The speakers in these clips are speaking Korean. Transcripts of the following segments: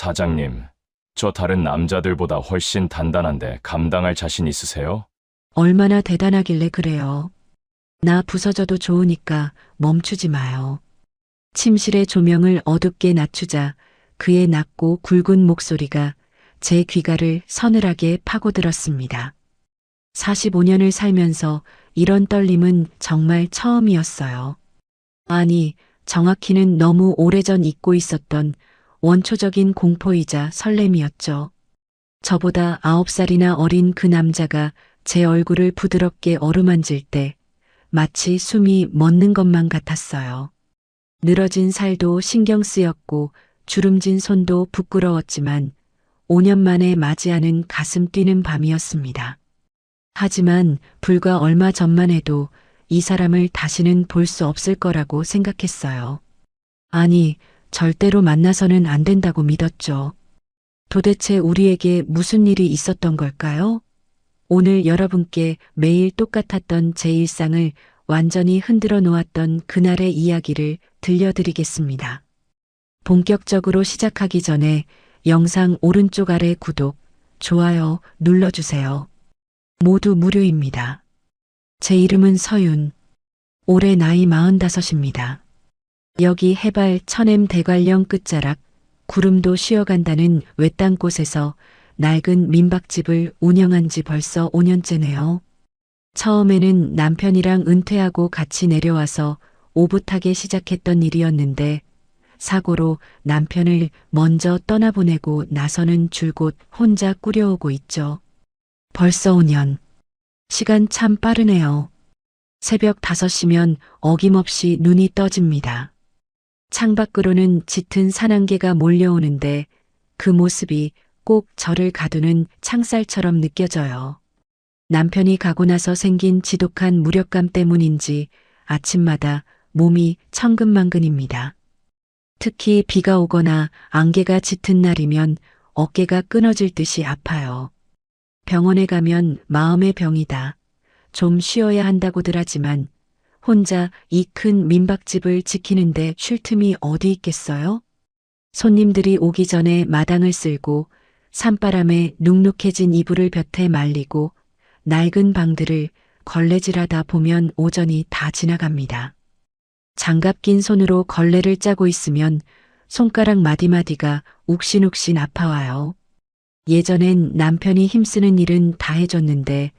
사장님, 저 다른 남자들보다 훨씬 단단한데 감당할 자신 있으세요? 얼마나 대단하길래 그래요. 나 부서져도 좋으니까 멈추지 마요. 침실의 조명을 어둡게 낮추자 그의 낮고 굵은 목소리가 제 귀가를 서늘하게 파고들었습니다. 45년을 살면서 이런 떨림은 정말 처음이었어요. 아니, 정확히는 너무 오래전 잊고 있었던 원초적인 공포이자 설렘이었죠. 저보다 9살이나 어린 그 남자가 제 얼굴을 부드럽게 어루만질 때 마치 숨이 멎는 것만 같았어요. 늘어진 살도 신경 쓰였고 주름진 손도 부끄러웠지만 5년 만에 맞이하는 가슴 뛰는 밤이었습니다. 하지만 불과 얼마 전만 해도 이 사람을 다시는 볼 수 없을 거라고 생각했어요. 아니, 절대로 만나서는 안 된다고 믿었죠. 도대체 우리에게 무슨 일이 있었던 걸까요? 오늘 여러분께 매일 똑같았던 제 일상을 완전히 흔들어 놓았던 그날의 이야기를 들려드리겠습니다. 본격적으로 시작하기 전에 영상 오른쪽 아래 구독, 좋아요 눌러주세요. 모두 무료입니다. 제 이름은 서윤. 올해 나이 45입니다. 여기 해발 1000m 대관령 끝자락 구름도 쉬어간다는 외딴 곳에서 낡은 민박집을 운영한 지 벌써 5년째네요. 처음에는 남편이랑 은퇴하고 같이 내려와서 오붓하게 시작했던 일이었는데 사고로 남편을 먼저 떠나보내고 나서는 줄곧 혼자 꾸려오고 있죠. 벌써 5년. 시간 참 빠르네요. 새벽 5시면 어김없이 눈이 떠집니다. 창밖으로는 짙은 산안개가 몰려오는데 그 모습이 꼭 저를 가두는 창살처럼 느껴져요. 남편이 가고 나서 생긴 지독한 무력감 때문인지 아침마다 몸이 천근만근입니다. 특히 비가 오거나 안개가 짙은 날이면 어깨가 끊어질 듯이 아파요. 병원에 가면 마음의 병이다. 좀 쉬어야 한다고들 하지만 혼자 이 큰 민박집을 지키는데 쉴 틈이 어디 있겠어요? 손님들이 오기 전에 마당을 쓸고 산바람에 눅눅해진 이불을 볕에 말리고 낡은 방들을 걸레질하다 보면 오전이 다 지나갑니다. 장갑 낀 손으로 걸레를 짜고 있으면 손가락 마디마디가 욱신욱신 아파와요. 예전엔 남편이 힘쓰는 일은 다 해줬는데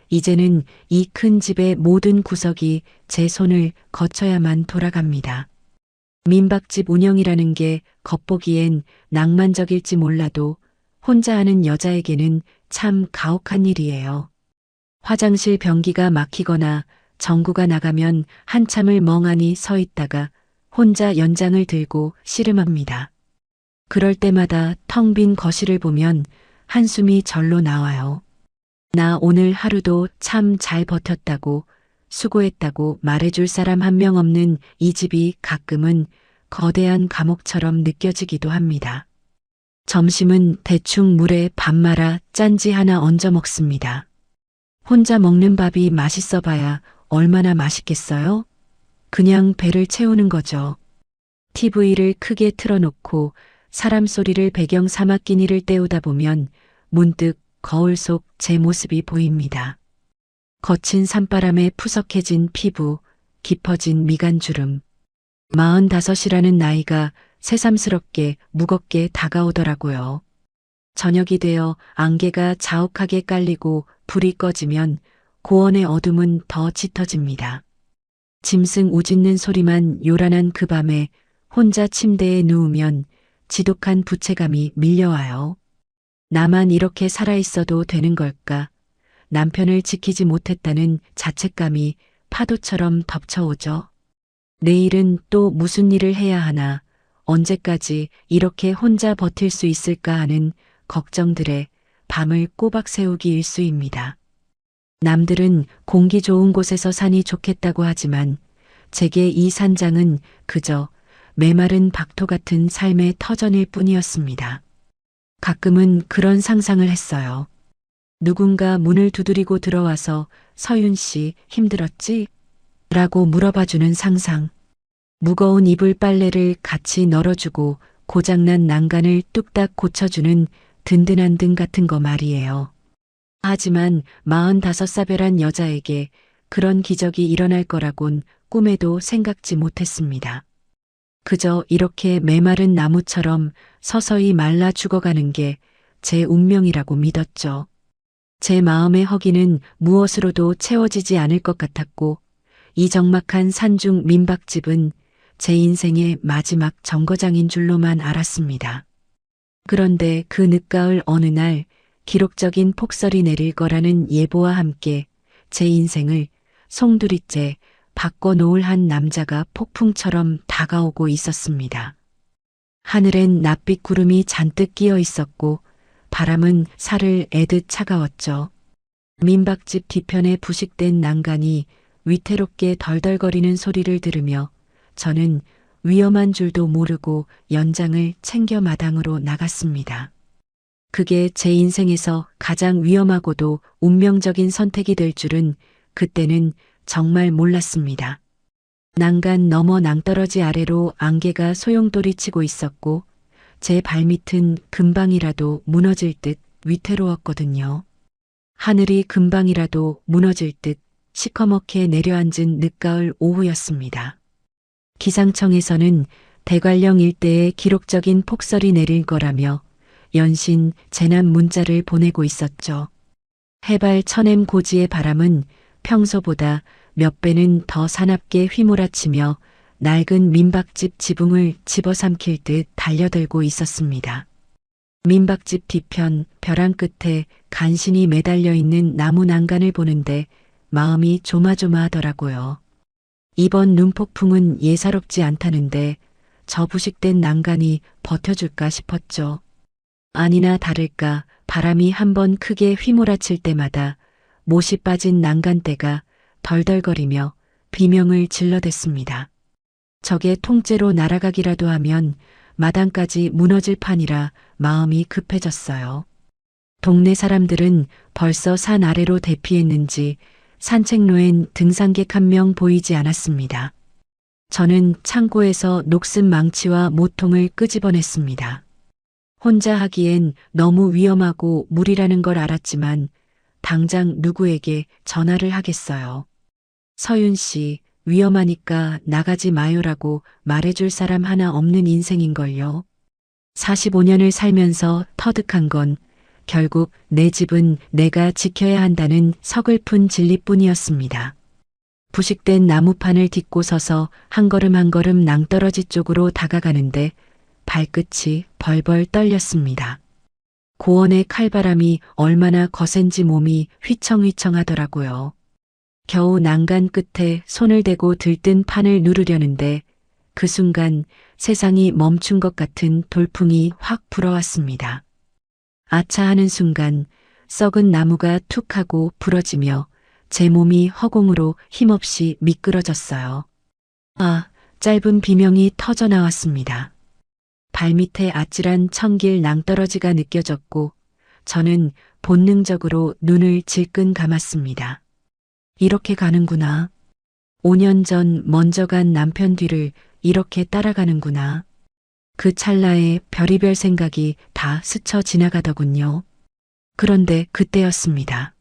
이제는 이 큰 집의 모든 구석이 제 손을 거쳐야만 돌아갑니다. 민박집 운영이라는 게 겉보기엔 낭만적일지 몰라도 혼자 하는 여자에게는 참 가혹한 일이에요. 화장실 변기가 막히거나 전구가 나가면 한참을 멍하니 서 있다가 혼자 연장을 들고 씨름합니다. 그럴 때마다 텅 빈 거실을 보면 한숨이 절로 나와요. 나 오늘 하루도 참 잘 버텼다고 수고했다고 말해줄 사람 한 명 없는 이 집이 가끔은 거대한 감옥처럼 느껴지기도 합니다. 점심은 대충 물에 밥 말아 짠지 하나 얹어 먹습니다. 혼자 먹는 밥이 맛있어 봐야 얼마나 맛있겠어요? 그냥 배를 채우는 거죠. TV를 크게 틀어놓고 사람 소리를 배경 삼아 끼니를 때우다 보면 문득 거울 속 제 모습이 보입니다. 거친 산바람에 푸석해진 피부, 깊어진 미간주름. 45이라는 나이가 새삼스럽게 무겁게 다가오더라고요. 저녁이 되어 안개가 자욱하게 깔리고 불이 꺼지면 고원의 어둠은 더 짙어집니다. 짐승 우짖는 소리만 요란한 그 밤에 혼자 침대에 누우면 지독한 부채감이 밀려와요. 나만 이렇게 살아있어도 되는 걸까? 남편을 지키지 못했다는 자책감이 파도처럼 덮쳐오죠. 내일은 또 무슨 일을 해야 하나, 언제까지 이렇게 혼자 버틸 수 있을까 하는 걱정들에 밤을 꼬박 새우기 일쑤입니다. 남들은 공기 좋은 곳에서 사니 좋겠다고 하지만 제게 이 산장은 그저 메마른 박토 같은 삶의 터전일 뿐이었습니다. 가끔은 그런 상상을 했어요. 누군가 문을 두드리고 들어와서 서윤 씨 힘들었지? 라고 물어봐주는 상상. 무거운 이불 빨래를 같이 널어주고 고장난 난간을 뚝딱 고쳐주는 든든한 등 같은 거 말이에요. 하지만 45사별한 여자에게 그런 기적이 일어날 거라곤 꿈에도 생각지 못했습니다. 그저 이렇게 메마른 나무처럼 서서히 말라 죽어가는 게 제 운명이라고 믿었죠. 제 마음의 허기는 무엇으로도 채워지지 않을 것 같았고 이 적막한 산중 민박집은 제 인생의 마지막 정거장인 줄로만 알았습니다. 그런데 그 늦가을 어느 날 기록적인 폭설이 내릴 거라는 예보와 함께 제 인생을 송두리째 바꿔놓을 한 남자가 폭풍처럼 다가오고 있었습니다. 하늘엔 낯빛 구름이 잔뜩 끼어 있었고 바람은 살을 애듯 차가웠죠. 민박집 뒤편에 부식된 난간이 위태롭게 덜덜거리는 소리를 들으며 저는 위험한 줄도 모르고 연장을 챙겨 마당으로 나갔습니다. 그게 제 인생에서 가장 위험하고도 운명적인 선택이 될 줄은 그때는 정말 몰랐습니다. 난간 너머 낭떠러지 아래로 안개가 소용돌이 치고 있었고 제 발밑은 금방이라도 무너질 듯 위태로웠거든요. 하늘이 금방이라도 무너질 듯 시커멓게 내려앉은 늦가을 오후였습니다. 기상청에서는 대관령 일대에 기록적인 폭설이 내릴 거라며 연신 재난 문자를 보내고 있었죠. 해발 1000m 고지의 바람은 평소보다 몇 배는 더 사납게 휘몰아치며 낡은 민박집 지붕을 집어삼킬 듯 달려들고 있었습니다. 민박집 뒤편 벼랑 끝에 간신히 매달려 있는 나무 난간을 보는데 마음이 조마조마하더라고요. 이번 눈폭풍은 예사롭지 않다는데 저 부식된 난간이 버텨줄까 싶었죠. 아니나 다를까 바람이 한번 크게 휘몰아칠 때마다 못이 빠진 난간대가 덜덜거리며 비명을 질러댔습니다. 저게 통째로 날아가기라도 하면 마당까지 무너질 판이라 마음이 급해졌어요. 동네 사람들은 벌써 산 아래로 대피했는지 산책로엔 등산객 한 명 보이지 않았습니다. 저는 창고에서 녹슨 망치와 모통을 끄집어냈습니다. 혼자 하기엔 너무 위험하고 무리라는 걸 알았지만 당장 누구에게 전화를 하겠어요. 서윤 씨, 위험하니까 나가지 마요라고 말해줄 사람 하나 없는 인생인걸요. 45년을 살면서 터득한 건 결국 내 집은 내가 지켜야 한다는 서글픈 진리뿐이었습니다. 부식된 나무판을 딛고 서서 한 걸음 한 걸음 낭떠러지 쪽으로 다가가는데 발끝이 벌벌 떨렸습니다. 고원의 칼바람이 얼마나 거센지 몸이 휘청휘청하더라고요. 겨우 난간 끝에 손을 대고 들뜬 판을 누르려는데 그 순간 세상이 멈춘 것 같은 돌풍이 확 불어왔습니다. 아차 하는 순간 썩은 나무가 툭 하고 부러지며 제 몸이 허공으로 힘없이 미끄러졌어요. 아, 짧은 비명이 터져 나왔습니다. 발밑에 아찔한 천길 낭떠러지가 느껴졌고 저는 본능적으로 눈을 질끈 감았습니다. 이렇게 가는구나. 5년 전 먼저 간 남편 뒤를 이렇게 따라가는구나. 그 찰나에 별의별 생각이 다 스쳐 지나가더군요. 그런데 그때였습니다.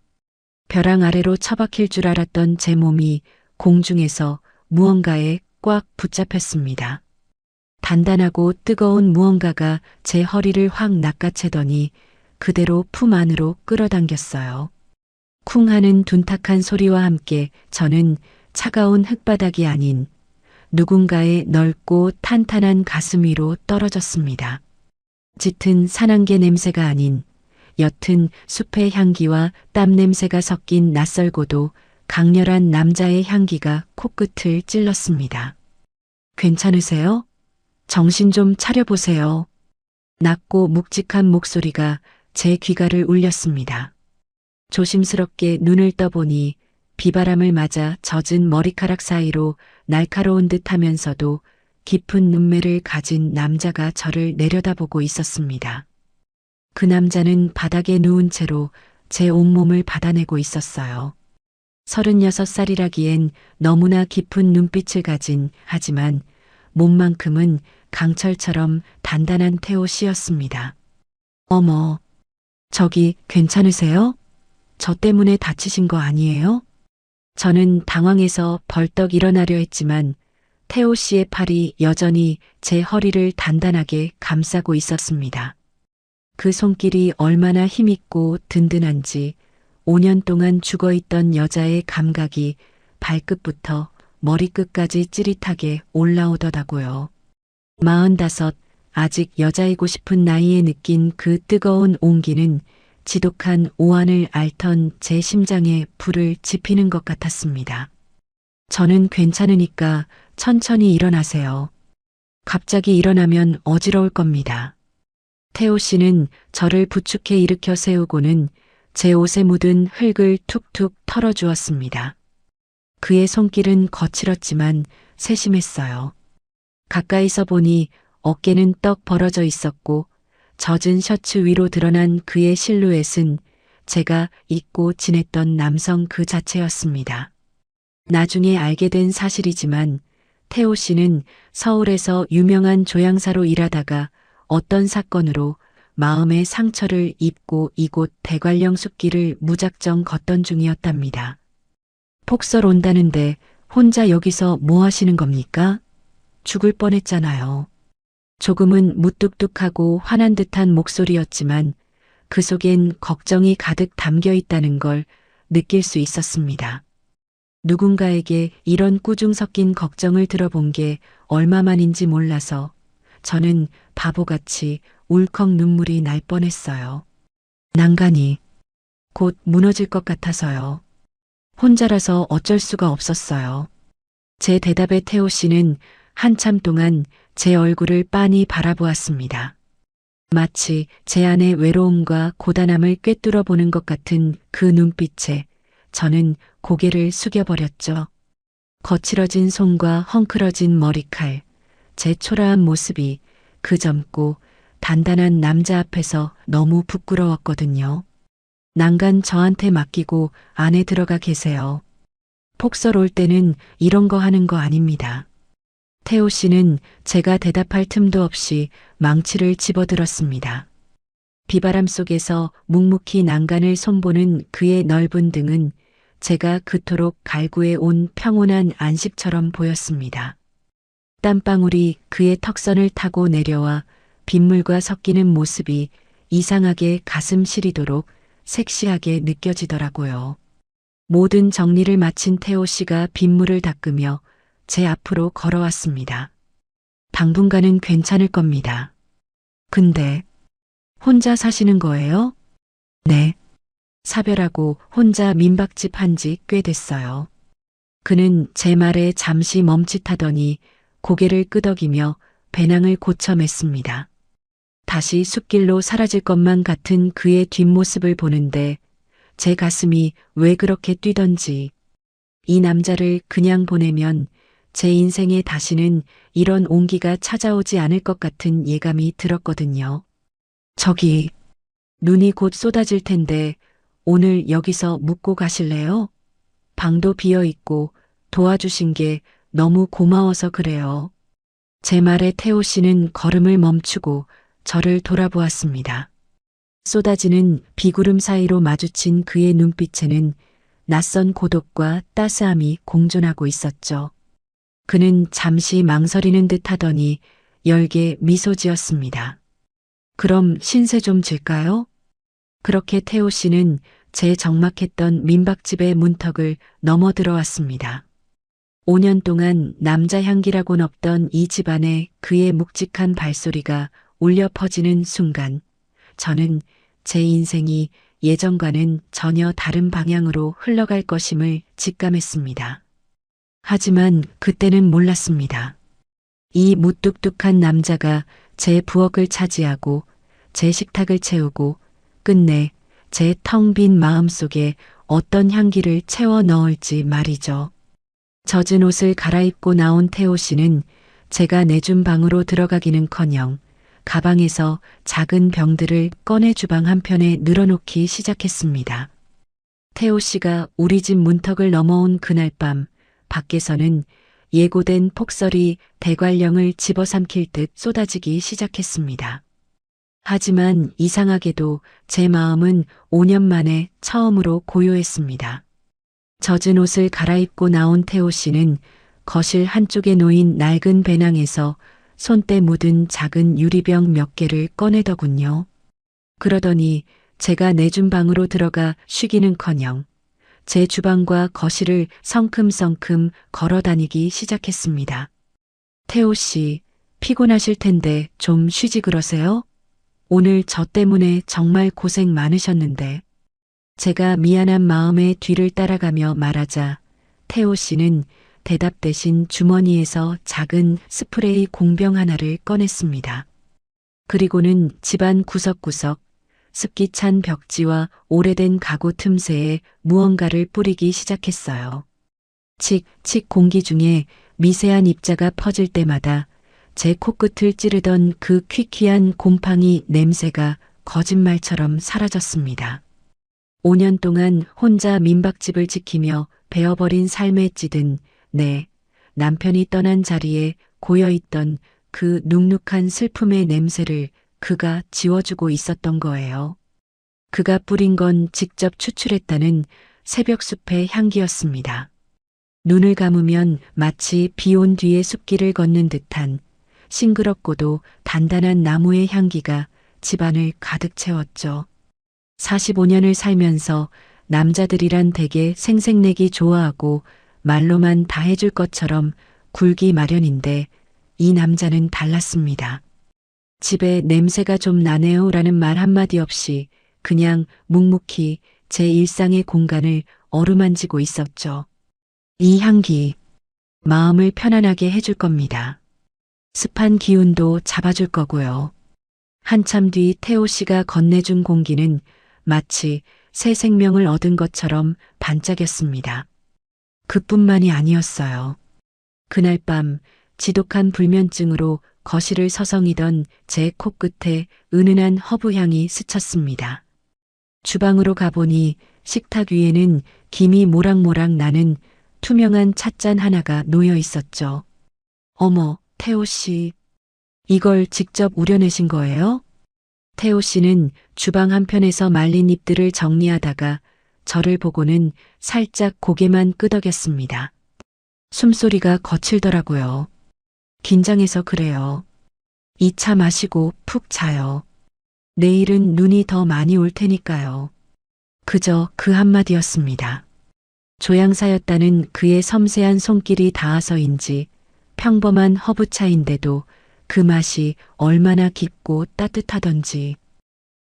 벼랑 아래로 처박힐 줄 알았던 제 몸이 공중에서 무언가에 꽉 붙잡혔습니다. 단단하고 뜨거운 무언가가 제 허리를 확 낚아채더니 그대로 품 안으로 끌어당겼어요. 쿵 하는 둔탁한 소리와 함께 저는 차가운 흙바닥이 아닌 누군가의 넓고 탄탄한 가슴 위로 떨어졌습니다. 짙은 산안개 냄새가 아닌 옅은 숲의 향기와 땀 냄새가 섞인 낯설고도 강렬한 남자의 향기가 코끝을 찔렀습니다. 괜찮으세요? 정신 좀 차려보세요. 낮고 묵직한 목소리가 제 귀가를 울렸습니다. 조심스럽게 눈을 떠보니 비바람을 맞아 젖은 머리카락 사이로 날카로운 듯 하면서도 깊은 눈매를 가진 남자가 저를 내려다보고 있었습니다. 그 남자는 바닥에 누운 채로 제 온몸을 받아내고 있었어요. 36살이라기엔 너무나 깊은 눈빛을 가진 하지만 몸만큼은 강철처럼 단단한 태호 씨였습니다. 어머, 저기 괜찮으세요? 저 때문에 다치신 거 아니에요? 저는 당황해서 벌떡 일어나려 했지만 태호 씨의 팔이 여전히 제 허리를 단단하게 감싸고 있었습니다. 그 손길이 얼마나 힘있고 든든한지 5년 동안 죽어있던 여자의 감각이 발끝부터 머리끝까지 찌릿하게 올라오더라고요. 45, 아직 여자이고 싶은 나이에 느낀 그 뜨거운 온기는 지독한 오한을 앓던 제 심장에 불을 지피는 것 같았습니다. 저는 괜찮으니까 천천히 일어나세요. 갑자기 일어나면 어지러울 겁니다. 태호 씨는 저를 부축해 일으켜 세우고는 제 옷에 묻은 흙을 툭툭 털어주었습니다. 그의 손길은 거칠었지만 세심했어요. 가까이서 보니 어깨는 떡 벌어져 있었고 젖은 셔츠 위로 드러난 그의 실루엣은 제가 잊고 지냈던 남성 그 자체였습니다. 나중에 알게 된 사실이지만 태호 씨는 서울에서 유명한 조향사로 일하다가 어떤 사건으로 마음의 상처를 입고 이곳 대관령 숲길을 무작정 걷던 중이었답니다. 폭설 온다는데 혼자 여기서 뭐 하시는 겁니까? 죽을 뻔했잖아요. 조금은 무뚝뚝하고 화난 듯한 목소리였지만 그 속엔 걱정이 가득 담겨 있다는 걸 느낄 수 있었습니다. 누군가에게 이런 꾸중 섞인 걱정을 들어본 게 얼마만인지 몰라서 저는 바보같이 울컥 눈물이 날 뻔했어요. 난간이 곧 무너질 것 같아서요. 혼자라서 어쩔 수가 없었어요. 제 대답에 태호 씨는 한참 동안 제 얼굴을 빤히 바라보았습니다. 마치 제 안의 외로움과 고단함을 꿰뚫어 보는 것 같은 그 눈빛에 저는 고개를 숙여버렸죠. 거칠어진 손과 헝클어진 머리칼, 제 초라한 모습이 그 젊고 단단한 남자 앞에서 너무 부끄러웠거든요. 난간 저한테 맡기고 안에 들어가 계세요. 폭설 올 때는 이런 거 하는 거 아닙니다. 태호 씨는 제가 대답할 틈도 없이 망치를 집어들었습니다. 비바람 속에서 묵묵히 난간을 손보는 그의 넓은 등은 제가 그토록 갈구해 온 평온한 안식처럼 보였습니다. 땀방울이 그의 턱선을 타고 내려와 빗물과 섞이는 모습이 이상하게 가슴 시리도록 섹시하게 느껴지더라고요. 모든 정리를 마친 태호 씨가 빗물을 닦으며 제 앞으로 걸어왔습니다. 당분간은 괜찮을 겁니다. 근데 혼자 사시는 거예요? 네. 사별하고 혼자 민박집 한 지 꽤 됐어요. 그는 제 말에 잠시 멈칫하더니 고개를 끄덕이며 배낭을 고쳐맸습니다. 다시 숲길로 사라질 것만 같은 그의 뒷모습을 보는데 제 가슴이 왜 그렇게 뛰던지 이 남자를 그냥 보내면 제 인생에 다시는 이런 온기가 찾아오지 않을 것 같은 예감이 들었거든요. 저기 눈이 곧 쏟아질 텐데 오늘 여기서 묵고 가실래요? 방도 비어 있고 도와주신 게 너무 고마워서 그래요. 제 말에 태호 씨는 걸음을 멈추고 저를 돌아보았습니다. 쏟아지는 비구름 사이로 마주친 그의 눈빛에는 낯선 고독과 따스함이 공존하고 있었죠. 그는 잠시 망설이는 듯 하더니 열게 미소 지었습니다. 그럼 신세 좀 질까요? 그렇게 태호 씨는 제 적막했던 민박집의 문턱을 넘어 들어왔습니다. 5년 동안 남자 향기라곤 없던 이 집안에 그의 묵직한 발소리가 울려 퍼지는 순간 저는 제 인생이 예전과는 전혀 다른 방향으로 흘러갈 것임을 직감했습니다. 하지만 그때는 몰랐습니다. 이 무뚝뚝한 남자가 제 부엌을 차지하고 제 식탁을 채우고 끝내 제 텅 빈 마음속에 어떤 향기를 채워 넣을지 말이죠. 젖은 옷을 갈아입고 나온 태호 씨는 제가 내준 방으로 들어가기는커녕 가방에서 작은 병들을 꺼내 주방 한편에 늘어놓기 시작했습니다. 태호 씨가 우리 집 문턱을 넘어온 그날 밤 밖에서는 예고된 폭설이 대관령을 집어삼킬 듯 쏟아지기 시작했습니다. 하지만 이상하게도 제 마음은 5년 만에 처음으로 고요했습니다. 젖은 옷을 갈아입고 나온 태호 씨는 거실 한쪽에 놓인 낡은 배낭에서 손때 묻은 작은 유리병 몇 개를 꺼내더군요. 그러더니 제가 내준 방으로 들어가 쉬기는커녕 제 주방과 거실을 성큼성큼 걸어 다니기 시작했습니다. 태호 씨, 피곤하실 텐데 좀 쉬지 그러세요? 오늘 저 때문에 정말 고생 많으셨는데. 제가 미안한 마음에 뒤를 따라가며 말하자 태호 씨는 대답 대신 주머니에서 작은 스프레이 공병 하나를 꺼냈습니다. 그리고는 집안 구석구석 습기 찬 벽지와 오래된 가구 틈새에 무언가를 뿌리기 시작했어요. 칙칙 공기 중에 미세한 입자가 퍼질 때마다 제 코끝을 찌르던 그 퀴퀴한 곰팡이 냄새가 거짓말처럼 사라졌습니다. 5년 동안 혼자 민박집을 지키며 베어버린 삶에 찌든 남편이 떠난 자리에 고여있던 그 눅눅한 슬픔의 냄새를 그가 지워주고 있었던 거예요. 그가 뿌린 건 직접 추출했다는 새벽숲의 향기였습니다. 눈을 감으면 마치 비 온 뒤에 숲길을 걷는 듯한 싱그럽고도 단단한 나무의 향기가 집안을 가득 채웠죠. 45년을 살면서 남자들이란 되게 생색내기 좋아하고 말로만 다 해줄 것처럼 굴기 마련인데 이 남자는 달랐습니다. 집에 냄새가 좀 나네요 라는 말 한마디 없이 그냥 묵묵히 제 일상의 공간을 어루만지고 있었죠. 이 향기, 마음을 편안하게 해줄 겁니다. 습한 기운도 잡아줄 거고요. 한참 뒤 태호 씨가 건네준 공기는 마치 새 생명을 얻은 것처럼 반짝였습니다. 그뿐만이 아니었어요. 그날 밤 지독한 불면증으로 거실을 서성이던 제 코끝에 은은한 허브향이 스쳤습니다. 주방으로 가보니 식탁 위에는 김이 모락모락 나는 투명한 찻잔 하나가 놓여 있었죠. 어머, 태호 씨, 이걸 직접 우려내신 거예요? 태호 씨는 주방 한편에서 말린 잎들을 정리하다가 저를 보고는 살짝 고개만 끄덕였습니다. 숨소리가 거칠더라고요. 긴장해서 그래요. 이 차 마시고 푹 자요. 내일은 눈이 더 많이 올 테니까요. 그저 그 한마디였습니다. 조향사였다는 그의 섬세한 손길이 닿아서인지 평범한 허브차인데도 그 맛이 얼마나 깊고 따뜻하던지.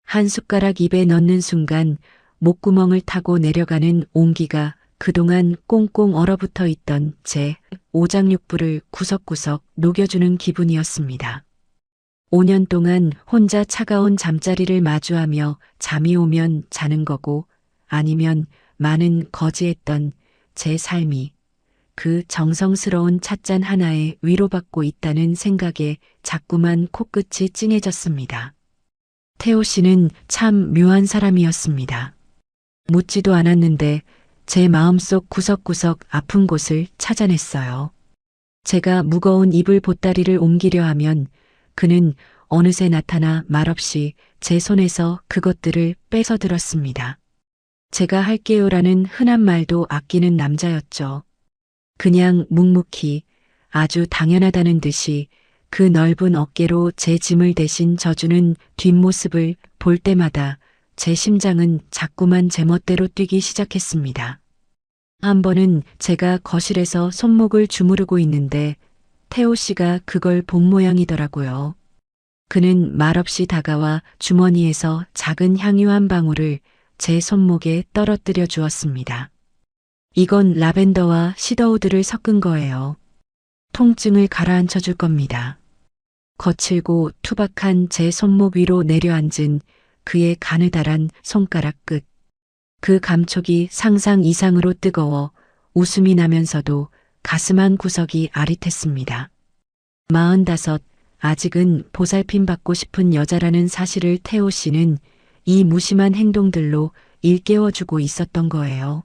한 숟가락 입에 넣는 순간 목구멍을 타고 내려가는 온기가 그동안 꽁꽁 얼어붙어 있던 제 오장육부를 구석구석 녹여주는 기분이었습니다. 5년 동안 혼자 차가운 잠자리를 마주하며 잠이 오면 자는 거고 아니면 많은 거지했던 제 삶이 그 정성스러운 찻잔 하나에 위로받고 있다는 생각에 자꾸만 코끝이 찡해졌습니다. 태호 씨는 참 묘한 사람이었습니다. 묻지도 않았는데 제 마음속 구석구석 아픈 곳을 찾아냈어요. 제가 무거운 이불 보따리를 옮기려 하면 그는 어느새 나타나 말없이 제 손에서 그것들을 뺏어 들었습니다. 제가 할게요라는 흔한 말도 아끼는 남자였죠. 그냥 묵묵히 아주 당연하다는 듯이 그 넓은 어깨로 제 짐을 대신 져주는 뒷모습을 볼 때마다 제 심장은 자꾸만 제멋대로 뛰기 시작했습니다. 한 번은 제가 거실에서 손목을 주무르고 있는데 태호 씨가 그걸 본 모양이더라고요. 그는 말없이 다가와 주머니에서 작은 향유 한 방울을 제 손목에 떨어뜨려 주었습니다. 이건 라벤더와 시더우드를 섞은 거예요. 통증을 가라앉혀 줄 겁니다. 거칠고 투박한 제 손목 위로 내려앉은 그의 가느다란 손가락 끝. 그 감촉이 상상 이상으로 뜨거워 웃음이 나면서도 가슴 한 구석이 아릿했습니다. 45, 아직은 보살핌 받고 싶은 여자라는 사실을 태호 씨는 이 무심한 행동들로 일깨워주고 있었던 거예요.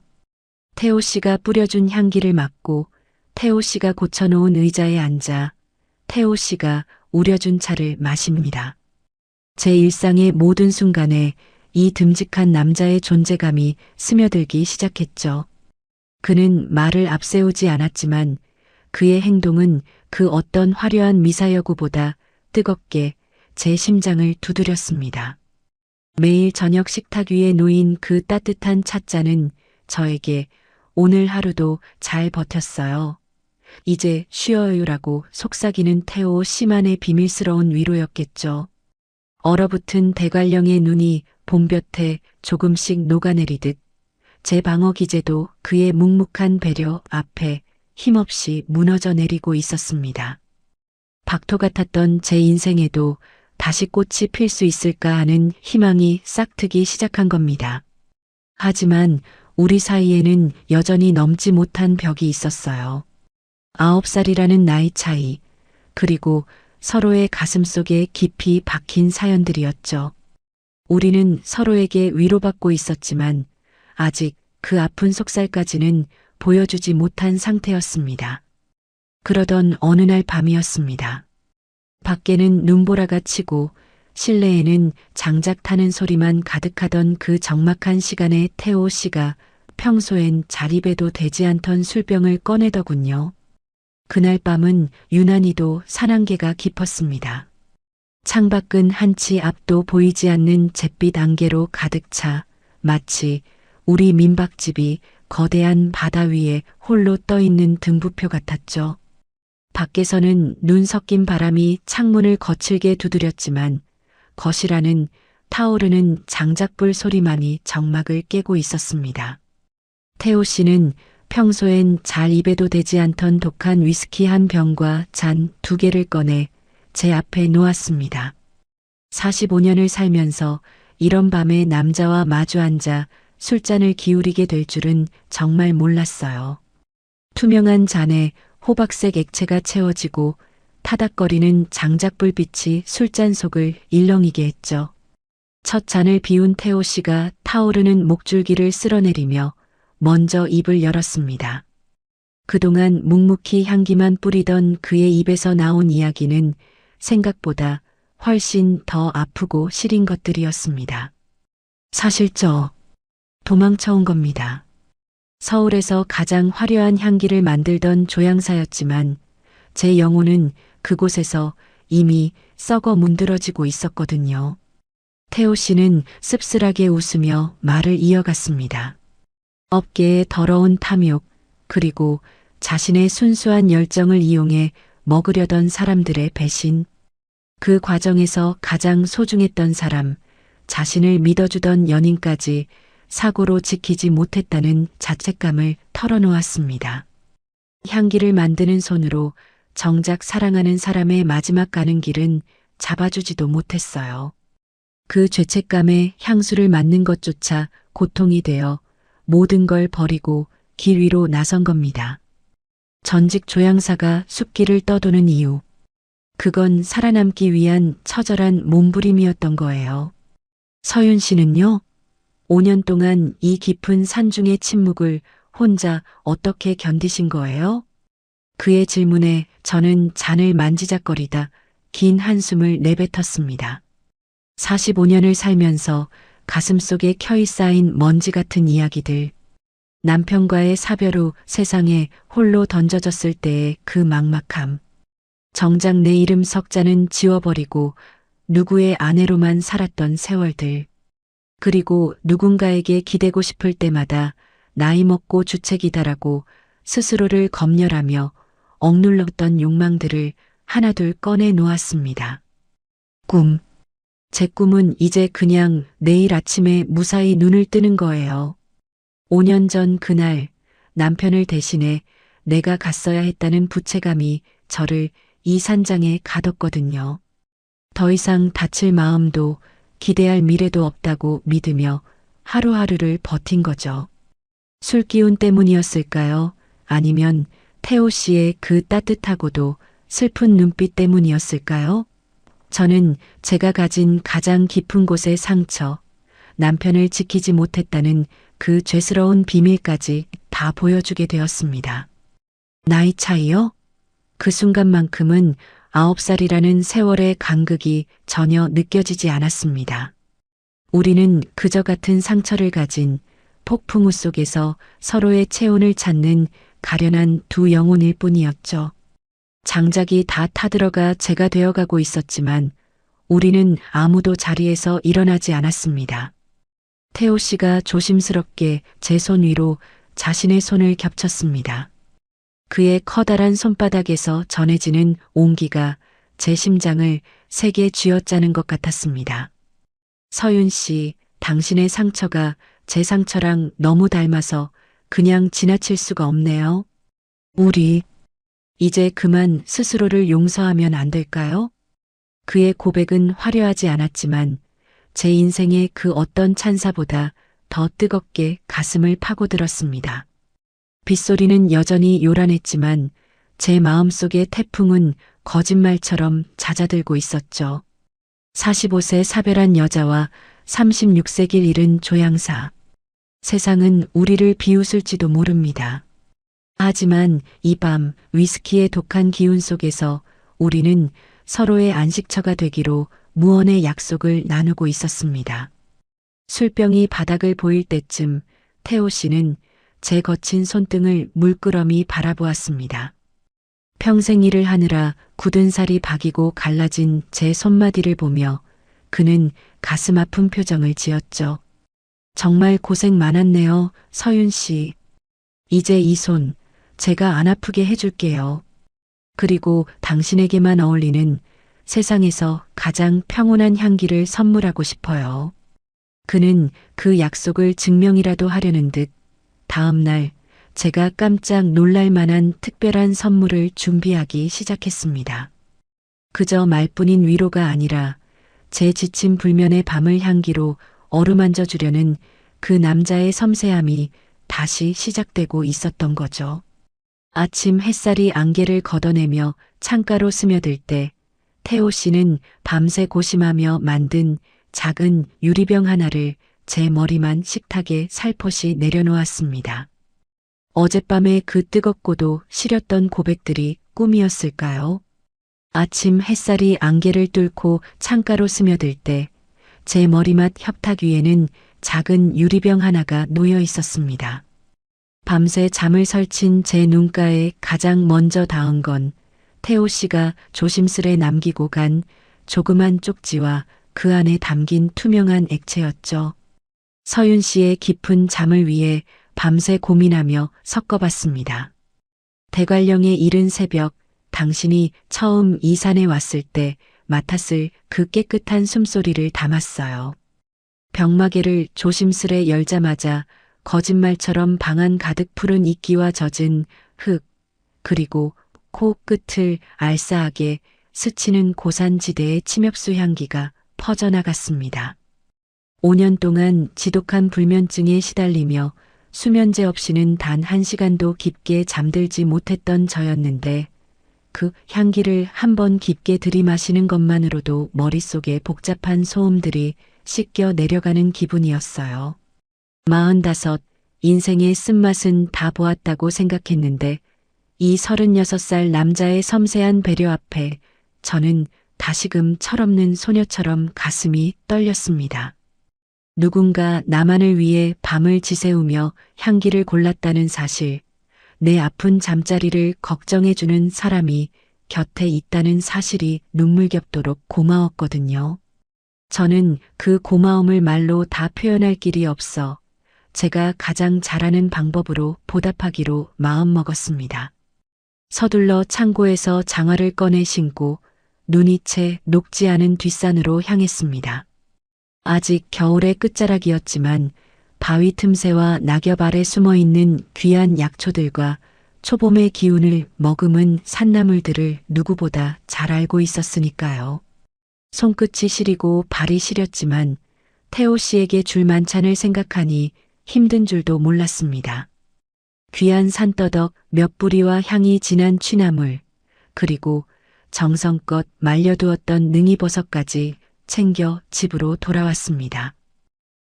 태호 씨가 뿌려준 향기를 맡고 태호 씨가 고쳐놓은 의자에 앉아 태호 씨가 우려준 차를 마십니다. 제 일상의 모든 순간에 이 듬직한 남자의 존재감이 스며들기 시작했죠. 그는 말을 앞세우지 않았지만 그의 행동은 그 어떤 화려한 미사여구보다 뜨겁게 제 심장을 두드렸습니다. 매일 저녁 식탁 위에 놓인 그 따뜻한 찻잔은 저에게 오늘 하루도 잘 버텼어요. 이제 쉬어요라고 속삭이는 태호 씨만의 비밀스러운 위로였겠죠. 얼어붙은 대관령의 눈이 봄볕에 조금씩 녹아내리듯 제 방어 기제도 그의 묵묵한 배려 앞에 힘없이 무너져 내리고 있었습니다. 박토 같았던 제 인생에도 다시 꽃이 필 수 있을까 하는 희망이 싹트기 시작한 겁니다. 하지만 우리 사이에는 여전히 넘지 못한 벽이 있었어요. 9살이라는 나이 차이, 그리고 서로의 가슴 속에 깊이 박힌 사연들이었죠. 우리는 서로에게 위로받고 있었지만 아직 그 아픈 속살까지는 보여주지 못한 상태였습니다. 그러던 어느 날 밤이었습니다. 밖에는 눈보라가 치고 실내에는 장작 타는 소리만 가득하던 그 적막한 시간에 태호 씨가 평소엔 자립에도 되지 않던 술병을 꺼내더군요. 그날 밤은 유난히도 산안개가 깊었습니다. 창밖은 한치 앞도 보이지 않는 잿빛 안개로 가득 차 마치 우리 민박집이 거대한 바다 위에 홀로 떠있는 등부표 같았죠. 밖에서는 눈 섞인 바람이 창문을 거칠게 두드렸지만 거실 안은 타오르는 장작불 소리만이 정막을 깨고 있었습니다. 태호 씨는 평소엔 잘 입에도 되지 않던 독한 위스키 한 병과 잔 2개를 꺼내 제 앞에 놓았습니다. 45년을 살면서 이런 밤에 남자와 마주 앉아 술잔을 기울이게 될 줄은 정말 몰랐어요. 투명한 잔에 호박색 액체가 채워지고 타닥거리는 장작불빛이 술잔 속을 일렁이게 했죠. 첫 잔을 비운 태호 씨가 타오르는 목줄기를 쓸어내리며 먼저 입을 열었습니다. 그동안 묵묵히 향기만 뿌리던 그의 입에서 나온 이야기는 생각보다 훨씬 더 아프고 시린 것들이었습니다. 사실 저 도망쳐 온 겁니다. 서울에서 가장 화려한 향기를 만들던 조향사였지만 제 영혼은 그곳에서 이미 썩어 문드러지고 있었거든요. 태호 씨는 씁쓸하게 웃으며 말을 이어갔습니다. 업계의 더러운 탐욕, 그리고 자신의 순수한 열정을 이용해 먹으려던 사람들의 배신. 그 과정에서 가장 소중했던 사람, 자신을 믿어주던 연인까지 사고로 지키지 못했다는 자책감을 털어놓았습니다. 향기를 만드는 손으로 정작 사랑하는 사람의 마지막 가는 길은 잡아주지도 못했어요. 그 죄책감에 향수를 맡는 것조차 고통이 되어 모든 걸 버리고 길 위로 나선 겁니다. 전직 조향사가 숲길을 떠도는 이유. 그건 살아남기 위한 처절한 몸부림이었던 거예요. 서윤 씨는요? 5년 동안 이 깊은 산중의 침묵을 혼자 어떻게 견디신 거예요? 그의 질문에 저는 잔을 만지작거리다 긴 한숨을 내뱉었습니다. 45년을 살면서 가슴속에 켜이 쌓인 먼지 같은 이야기들. 남편과의 사별 후 세상에 홀로 던져졌을 때의 그 막막함. 정작 내 이름 석자는 지워버리고 누구의 아내로만 살았던 세월들. 그리고 누군가에게 기대고 싶을 때마다 나이 먹고 주책이다라고 스스로를 검열하며 억눌렀던 욕망들을 하나둘 꺼내 놓았습니다. 꿈. 제 꿈은 이제 그냥 내일 아침에 무사히 눈을 뜨는 거예요. 5년 전 그날 남편을 대신해 내가 갔어야 했다는 부채감이 저를 이 산장에 가뒀거든요. 더 이상 다칠 마음도 기대할 미래도 없다고 믿으며 하루하루를 버틴 거죠. 술기운 때문이었을까요? 아니면 태호 씨의 그 따뜻하고도 슬픈 눈빛 때문이었을까요? 저는 제가 가진 가장 깊은 곳의 상처, 남편을 지키지 못했다는 그 죄스러운 비밀까지 다 보여주게 되었습니다. 나이 차이요? 그 순간만큼은 9살이라는 세월의 간극이 전혀 느껴지지 않았습니다. 우리는 그저 같은 상처를 가진 폭풍우 속에서 서로의 체온을 찾는 가련한 두 영혼일 뿐이었죠. 장작이 다 타들어가 재가 되어가고 있었지만 우리는 아무도 자리에서 일어나지 않았습니다. 태호 씨가 조심스럽게 제 손 위로 자신의 손을 겹쳤습니다. 그의 커다란 손바닥에서 전해지는 온기가 제 심장을 세게 쥐어짜는 것 같았습니다. 서윤 씨, 당신의 상처가 제 상처랑 너무 닮아서 그냥 지나칠 수가 없네요. 우리 이제 그만 스스로를 용서하면 안 될까요? 그의 고백은 화려하지 않았지만 제 인생의 그 어떤 찬사보다 더 뜨겁게 가슴을 파고들었습니다. 빗소리는 여전히 요란했지만 제 마음속의 태풍은 거짓말처럼 잦아들고 있었죠. 45세 사별한 여자와 36세길 잃은 조향사. 세상은 우리를 비웃을지도 모릅니다. 하지만 이 밤 위스키의 독한 기운 속에서 우리는 서로의 안식처가 되기로 무언의 약속을 나누고 있었습니다. 술병이 바닥을 보일 때쯤 태호 씨는 제 거친 손등을 물끄러미 바라보았습니다. 평생 일을 하느라 굳은 살이 박이고 갈라진 제 손마디를 보며 그는 가슴 아픈 표정을 지었죠. 정말 고생 많았네요, 서윤 씨. 이제 이 손 제가 안 아프게 해줄게요. 그리고 당신에게만 어울리는 세상에서 가장 평온한 향기를 선물하고 싶어요. 그는 그 약속을 증명이라도 하려는 듯 다음 날 제가 깜짝 놀랄 만한 특별한 선물을 준비하기 시작했습니다. 그저 말뿐인 위로가 아니라 제 지친 불면의 밤을 향기로 어루만져 주려는 그 남자의 섬세함이 다시 시작되고 있었던 거죠. 아침 햇살이 안개를 걷어내며 창가로 스며들 때 태호 씨는 밤새 고심하며 만든 작은 유리병 하나를 제 머리만 식탁에 살포시 내려놓았습니다. 어젯밤의 그 뜨겁고도 시렸던 고백들이 꿈이었을까요? 아침 햇살이 안개를 뚫고 창가로 스며들 때 제 머리맡 협탁 위에는 작은 유리병 하나가 놓여 있었습니다. 밤새 잠을 설친 제 눈가에 가장 먼저 닿은 건 태호 씨가 조심스레 남기고 간 조그만 쪽지와 그 안에 담긴 투명한 액체였죠. 서윤 씨의 깊은 잠을 위해 밤새 고민하며 섞어봤습니다. 대관령의 이른 새벽, 당신이 처음 이 산에 왔을 때 맡았을 그 깨끗한 숨소리를 담았어요. 병마개를 조심스레 열자마자 거짓말처럼 방 안 가득 푸른 이끼와 젖은 흙, 그리고 코 끝을 알싸하게 스치는 고산지대의 침엽수 향기가 퍼져나갔습니다. 5년 동안 지독한 불면증에 시달리며 수면제 없이는 단 1시간도 깊게 잠들지 못했던 저였는데 그 향기를 한번 깊게 들이마시는 것만으로도 머릿속에 복잡한 소음들이 씻겨 내려가는 기분이었어요. 45, 인생의 쓴맛은 다 보았다고 생각했는데 이 36살 남자의 섬세한 배려 앞에 저는 다시금 철없는 소녀처럼 가슴이 떨렸습니다. 누군가 나만을 위해 밤을 지새우며 향기를 골랐다는 사실, 내 아픈 잠자리를 걱정해주는 사람이 곁에 있다는 사실이 눈물겹도록 고마웠거든요. 저는 그 고마움을 말로 다 표현할 길이 없어 제가 가장 잘하는 방법으로 보답하기로 마음먹었습니다. 서둘러 창고에서 장화를 꺼내 신고 눈이 채 녹지 않은 뒷산으로 향했습니다. 아직 겨울의 끝자락이었지만 바위 틈새와 낙엽 아래 숨어있는 귀한 약초들과 초봄의 기운을 머금은 산나물들을 누구보다 잘 알고 있었으니까요. 손끝이 시리고 발이 시렸지만 태호 씨에게 줄 만찬을 생각하니 힘든 줄도 몰랐습니다. 귀한 산더덕 몇 부리와 향이 진한 취나물, 그리고 정성껏 말려두었던 능이버섯까지 챙겨 집으로 돌아왔습니다.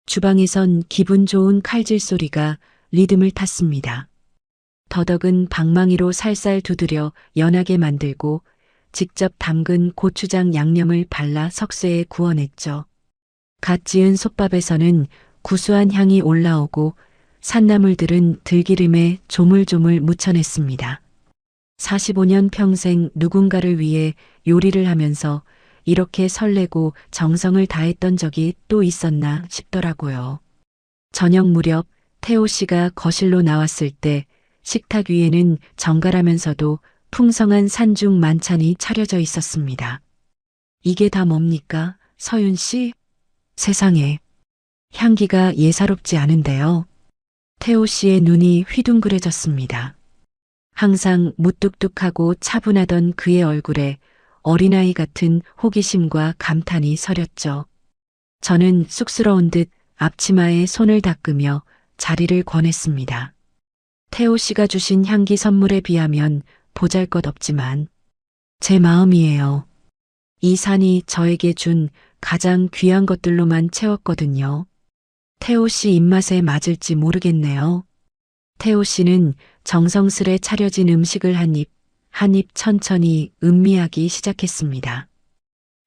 주방에선 기분 좋은 칼질 소리가 리듬을 탔습니다. 더덕은 방망이로 살살 두드려 연하게 만들고 직접 담근 고추장 양념을 발라 석쇠에 구워냈죠. 갓 지은 솥밥에서는 구수한 향이 올라오고 산나물들은 들기름에 조물조물 묻혀냈습니다. 45년 평생 누군가를 위해 요리를 하면서 이렇게 설레고 정성을 다했던 적이 또 있었나 싶더라고요. 저녁 무렵 태호 씨가 거실로 나왔을 때 식탁 위에는 정갈하면서도 풍성한 산중 만찬이 차려져 있었습니다. 이게 다 뭡니까, 서윤 씨? 세상에. 향기가 예사롭지 않은데요. 태호 씨의 눈이 휘둥그레졌습니다. 항상 무뚝뚝하고 차분하던 그의 얼굴에 어린아이 같은 호기심과 감탄이 서렸죠. 저는 쑥스러운 듯 앞치마에 손을 닦으며 자리를 권했습니다. 태호 씨가 주신 향기 선물에 비하면 보잘것없지만 제 마음이에요. 이 산이 저에게 준 가장 귀한 것들로만 채웠거든요. 태호 씨 입맛에 맞을지 모르겠네요. 태호 씨는 정성스레 차려진 음식을 한 입 천천히 음미하기 시작했습니다.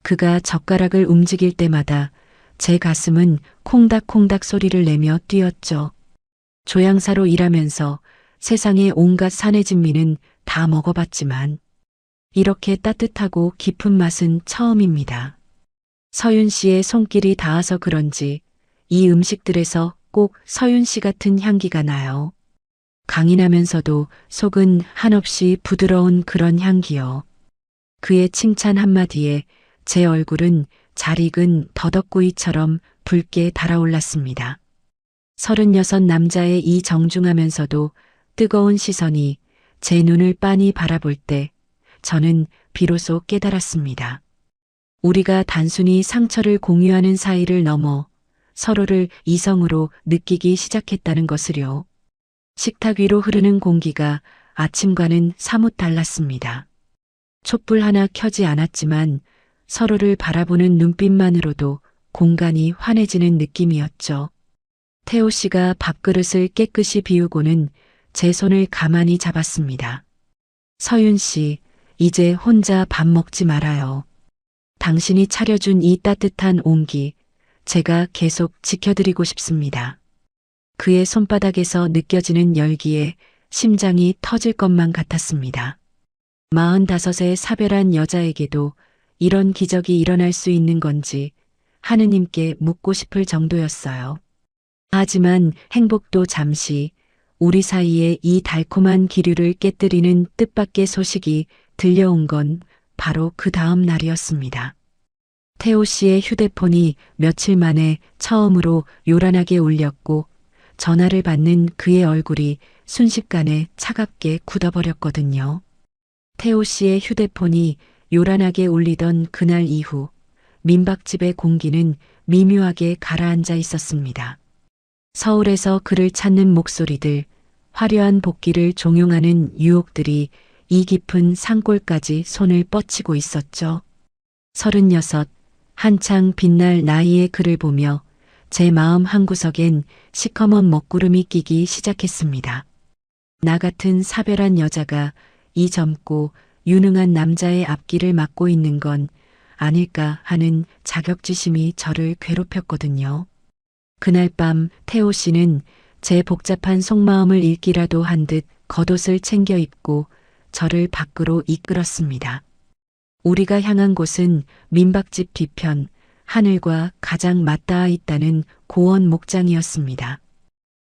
그가 젓가락을 움직일 때마다 제 가슴은 콩닥콩닥 소리를 내며 뛰었죠. 조향사로 일하면서 세상의 온갖 산의 진미는 다 먹어봤지만 이렇게 따뜻하고 깊은 맛은 처음입니다. 서윤 씨의 손길이 닿아서 그런지 이 음식들에서 꼭 서윤 씨 같은 향기가 나요. 강인하면서도 속은 한없이 부드러운 그런 향기요. 그의 칭찬 한마디에 제 얼굴은 잘 익은 더덕구이처럼 붉게 달아올랐습니다. 36 남자의 이 정중하면서도 뜨거운 시선이 제 눈을 빤히 바라볼 때 저는 비로소 깨달았습니다. 우리가 단순히 상처를 공유하는 사이를 넘어 서로를 이성으로 느끼기 시작했다는 것을요. 식탁 위로 흐르는 공기가 아침과는 사뭇 달랐습니다. 촛불 하나 켜지 않았지만 서로를 바라보는 눈빛만으로도 공간이 환해지는 느낌이었죠. 태호 씨가 밥그릇을 깨끗이 비우고는 제 손을 가만히 잡았습니다. 서윤 씨, 이제 혼자 밥 먹지 말아요. 당신이 차려준 이 따뜻한 온기, 제가 계속 지켜드리고 싶습니다. 그의 손바닥에서 느껴지는 열기에 심장이 터질 것만 같았습니다. 45의 사별한 여자에게도 이런 기적이 일어날 수 있는 건지 하느님께 묻고 싶을 정도였어요. 하지만 행복도 잠시 우리 사이에 이 달콤한 기류를 깨뜨리는 뜻밖의 소식이 들려온 건 바로 그 다음 날이었습니다. 태호 씨의 휴대폰이 며칠 만에 처음으로 요란하게 울렸고 전화를 받는 그의 얼굴이 순식간에 차갑게 굳어버렸거든요. 태호 씨의 휴대폰이 요란하게 울리던 그날 이후 민박집의 공기는 미묘하게 가라앉아 있었습니다. 서울에서 그를 찾는 목소리들, 화려한 복귀를 종용하는 유혹들이 이 깊은 산골까지 손을 뻗치고 있었죠. 36, 한창 빛날 나이의 그를 보며 제 마음 한구석엔 시커먼 먹구름이 끼기 시작했습니다. 나 같은 사별한 여자가 이 젊고 유능한 남자의 앞길을 막고 있는 건 아닐까 하는 자격지심이 저를 괴롭혔거든요. 그날 밤 태호 씨는 제 복잡한 속마음을 읽기라도 한 듯 겉옷을 챙겨 입고 저를 밖으로 이끌었습니다. 우리가 향한 곳은 민박집 뒤편, 하늘과 가장 맞닿아 있다는 고원 목장이었습니다.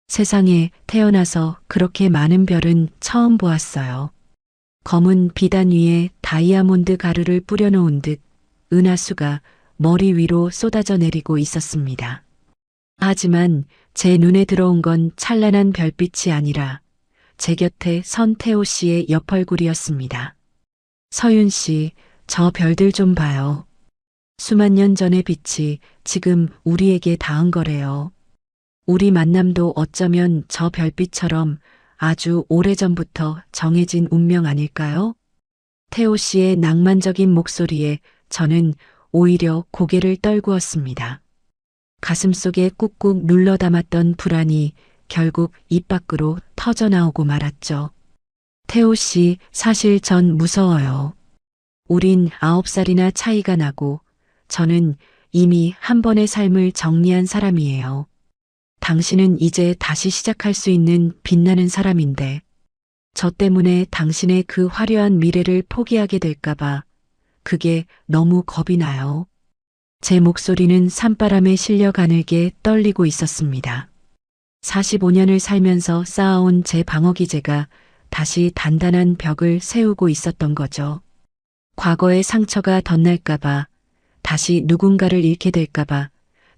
세상에 태어나서 그렇게 많은 별은 처음 보았어요. 검은 비단 위에 다이아몬드 가루를 뿌려놓은 듯 은하수가 머리 위로 쏟아져 내리고 있었습니다. 하지만 제 눈에 들어온 건 찬란한 별빛이 아니라 제 곁에 선 태호 씨의 옆얼굴이었습니다. 서윤 씨, 저 별들 좀 봐요. 수만 년 전의 빛이 지금 우리에게 닿은 거래요. 우리 만남도 어쩌면 저 별빛처럼 아주 오래전부터 정해진 운명 아닐까요? 태호 씨의 낭만적인 목소리에 저는 오히려 고개를 떨구었습니다. 가슴속에 꾹꾹 눌러 담았던 불안이 결국 입 밖으로 터져나오고 말았죠. 태호 씨, 사실 전 무서워요. 우린 9살이나 차이가 나고 저는 이미 한 번의 삶을 정리한 사람이에요. 당신은 이제 다시 시작할 수 있는 빛나는 사람인데 저 때문에 당신의 그 화려한 미래를 포기하게 될까봐 그게 너무 겁이 나요. 제 목소리는 산바람에 실려 가늘게 떨리고 있었습니다. 45년을 살면서 쌓아온 제 방어기제가 다시 단단한 벽을 세우고 있었던 거죠. 과거의 상처가 덧날까봐, 다시 누군가를 잃게 될까봐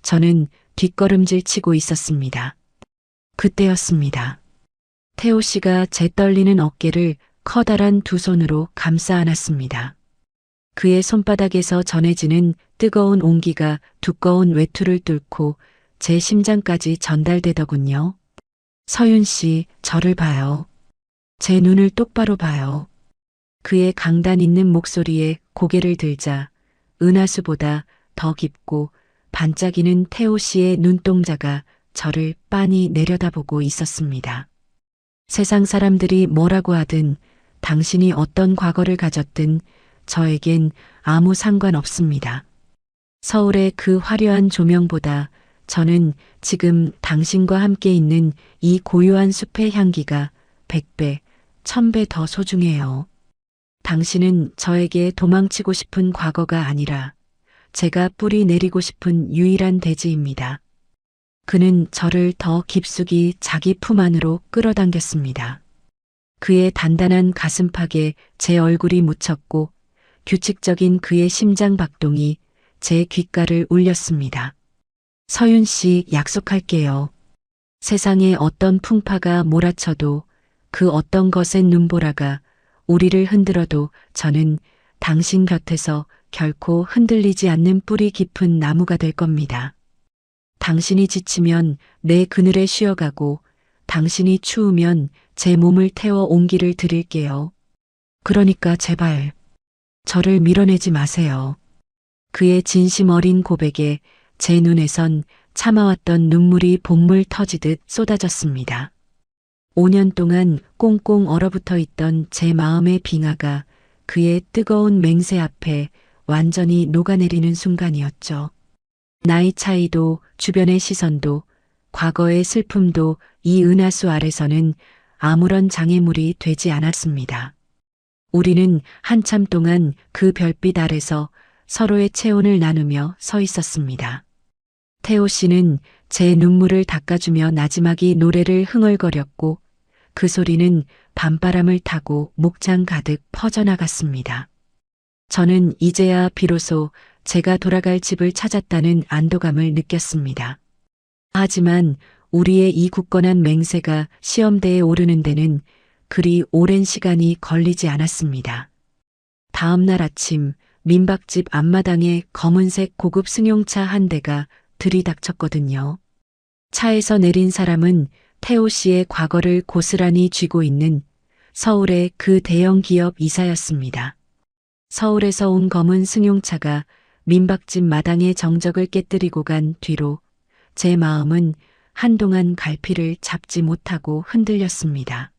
저는 뒷걸음질 치고 있었습니다. 그때였습니다. 태호 씨가 제 떨리는 어깨를 커다란 두 손으로 감싸 안았습니다. 그의 손바닥에서 전해지는 뜨거운 온기가 두꺼운 외투를 뚫고 제 심장까지 전달되더군요. 서윤 씨, 저를 봐요. 제 눈을 똑바로 봐요. 그의 강단 있는 목소리에 고개를 들자 은하수보다 더 깊고 반짝이는 태호 씨의 눈동자가 저를 빤히 내려다보고 있었습니다. 세상 사람들이 뭐라고 하든 당신이 어떤 과거를 가졌든 저에겐 아무 상관없습니다. 서울의 그 화려한 조명보다 저는 지금 당신과 함께 있는 이 고요한 숲의 향기가 100배, 1000배 더 소중해요. 당신은 저에게 도망치고 싶은 과거가 아니라 제가 뿌리 내리고 싶은 유일한 대지입니다. 그는 저를 더 깊숙이 자기 품 안으로 끌어당겼습니다. 그의 단단한 가슴팍에 제 얼굴이 묻혔고 규칙적인 그의 심장 박동이 제 귓가를 울렸습니다. 서윤 씨, 약속할게요. 세상에 어떤 풍파가 몰아쳐도 그 어떤 것의 눈보라가 우리를 흔들어도 저는 당신 곁에서 결코 흔들리지 않는 뿌리 깊은 나무가 될 겁니다. 당신이 지치면 내 그늘에 쉬어가고 당신이 추우면 제 몸을 태워 온기를 드릴게요. 그러니까 제발 저를 밀어내지 마세요. 그의 진심 어린 고백에 제 눈에선 참아왔던 눈물이 복물 터지듯 쏟아졌습니다. 5년 동안 꽁꽁 얼어붙어 있던 제 마음의 빙하가 그의 뜨거운 맹세 앞에 완전히 녹아내리는 순간이었죠. 나이 차이도 주변의 시선도 과거의 슬픔도 이 은하수 아래서는 아무런 장애물이 되지 않았습니다. 우리는 한참 동안 그 별빛 아래서 서로의 체온을 나누며 서 있었습니다. 태호 씨는 제 눈물을 닦아주며 나지막이 노래를 흥얼거렸고 그 소리는 밤바람을 타고 목장 가득 퍼져나갔습니다. 저는 이제야 비로소 제가 돌아갈 집을 찾았다는 안도감을 느꼈습니다. 하지만 우리의 이 굳건한 맹세가 시험대에 오르는 데는 그리 오랜 시간이 걸리지 않았습니다. 다음 날 아침 민박집 앞마당에 검은색 고급 승용차 한 대가 들이닥쳤거든요. 차에서 내린 사람은 태호 씨의 과거를 고스란히 쥐고 있는 서울의 그 대형 기업 이사였습니다. 서울에서 온 검은 승용차가 민박집 마당의 정적을 깨뜨리고 간 뒤로 제 마음은 한동안 갈피를 잡지 못하고 흔들렸습니다.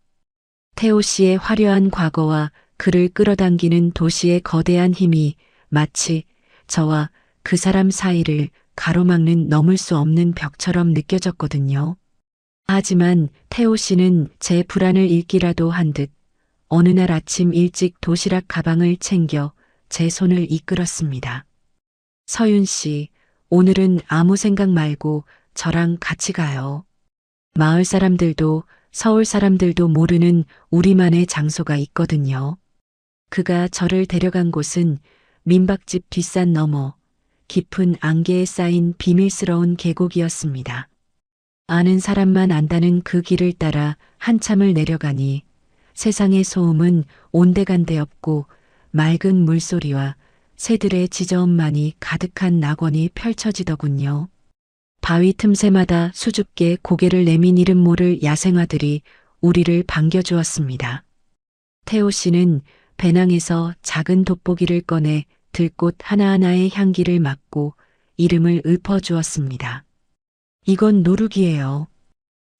태호 씨의 화려한 과거와 그를 끌어당기는 도시의 거대한 힘이 마치 저와 그 사람 사이를 가로막는 넘을 수 없는 벽처럼 느껴졌거든요. 하지만 태호 씨는 제 불안을 읽기라도 한 듯 어느 날 아침 일찍 도시락 가방을 챙겨 제 손을 이끌었습니다. 서윤 씨, 오늘은 아무 생각 말고 저랑 같이 가요. 마을 사람들도 서울 사람들도 모르는 우리만의 장소가 있거든요. 그가 저를 데려간 곳은 민박집 뒷산 너머 깊은 안개에 쌓인 비밀스러운 계곡이었습니다. 아는 사람만 안다는 그 길을 따라 한참을 내려가니 세상의 소음은 온데간데 없고 맑은 물소리와 새들의 지저음만이 가득한 낙원이 펼쳐지더군요. 바위 틈새마다 수줍게 고개를 내민 이름 모를 야생아들이 우리를 반겨주었습니다. 태호 씨는 배낭에서 작은 돋보기를 꺼내 들꽃 하나하나의 향기를 맡고 이름을 읊어주었습니다. 이건 노루기예요.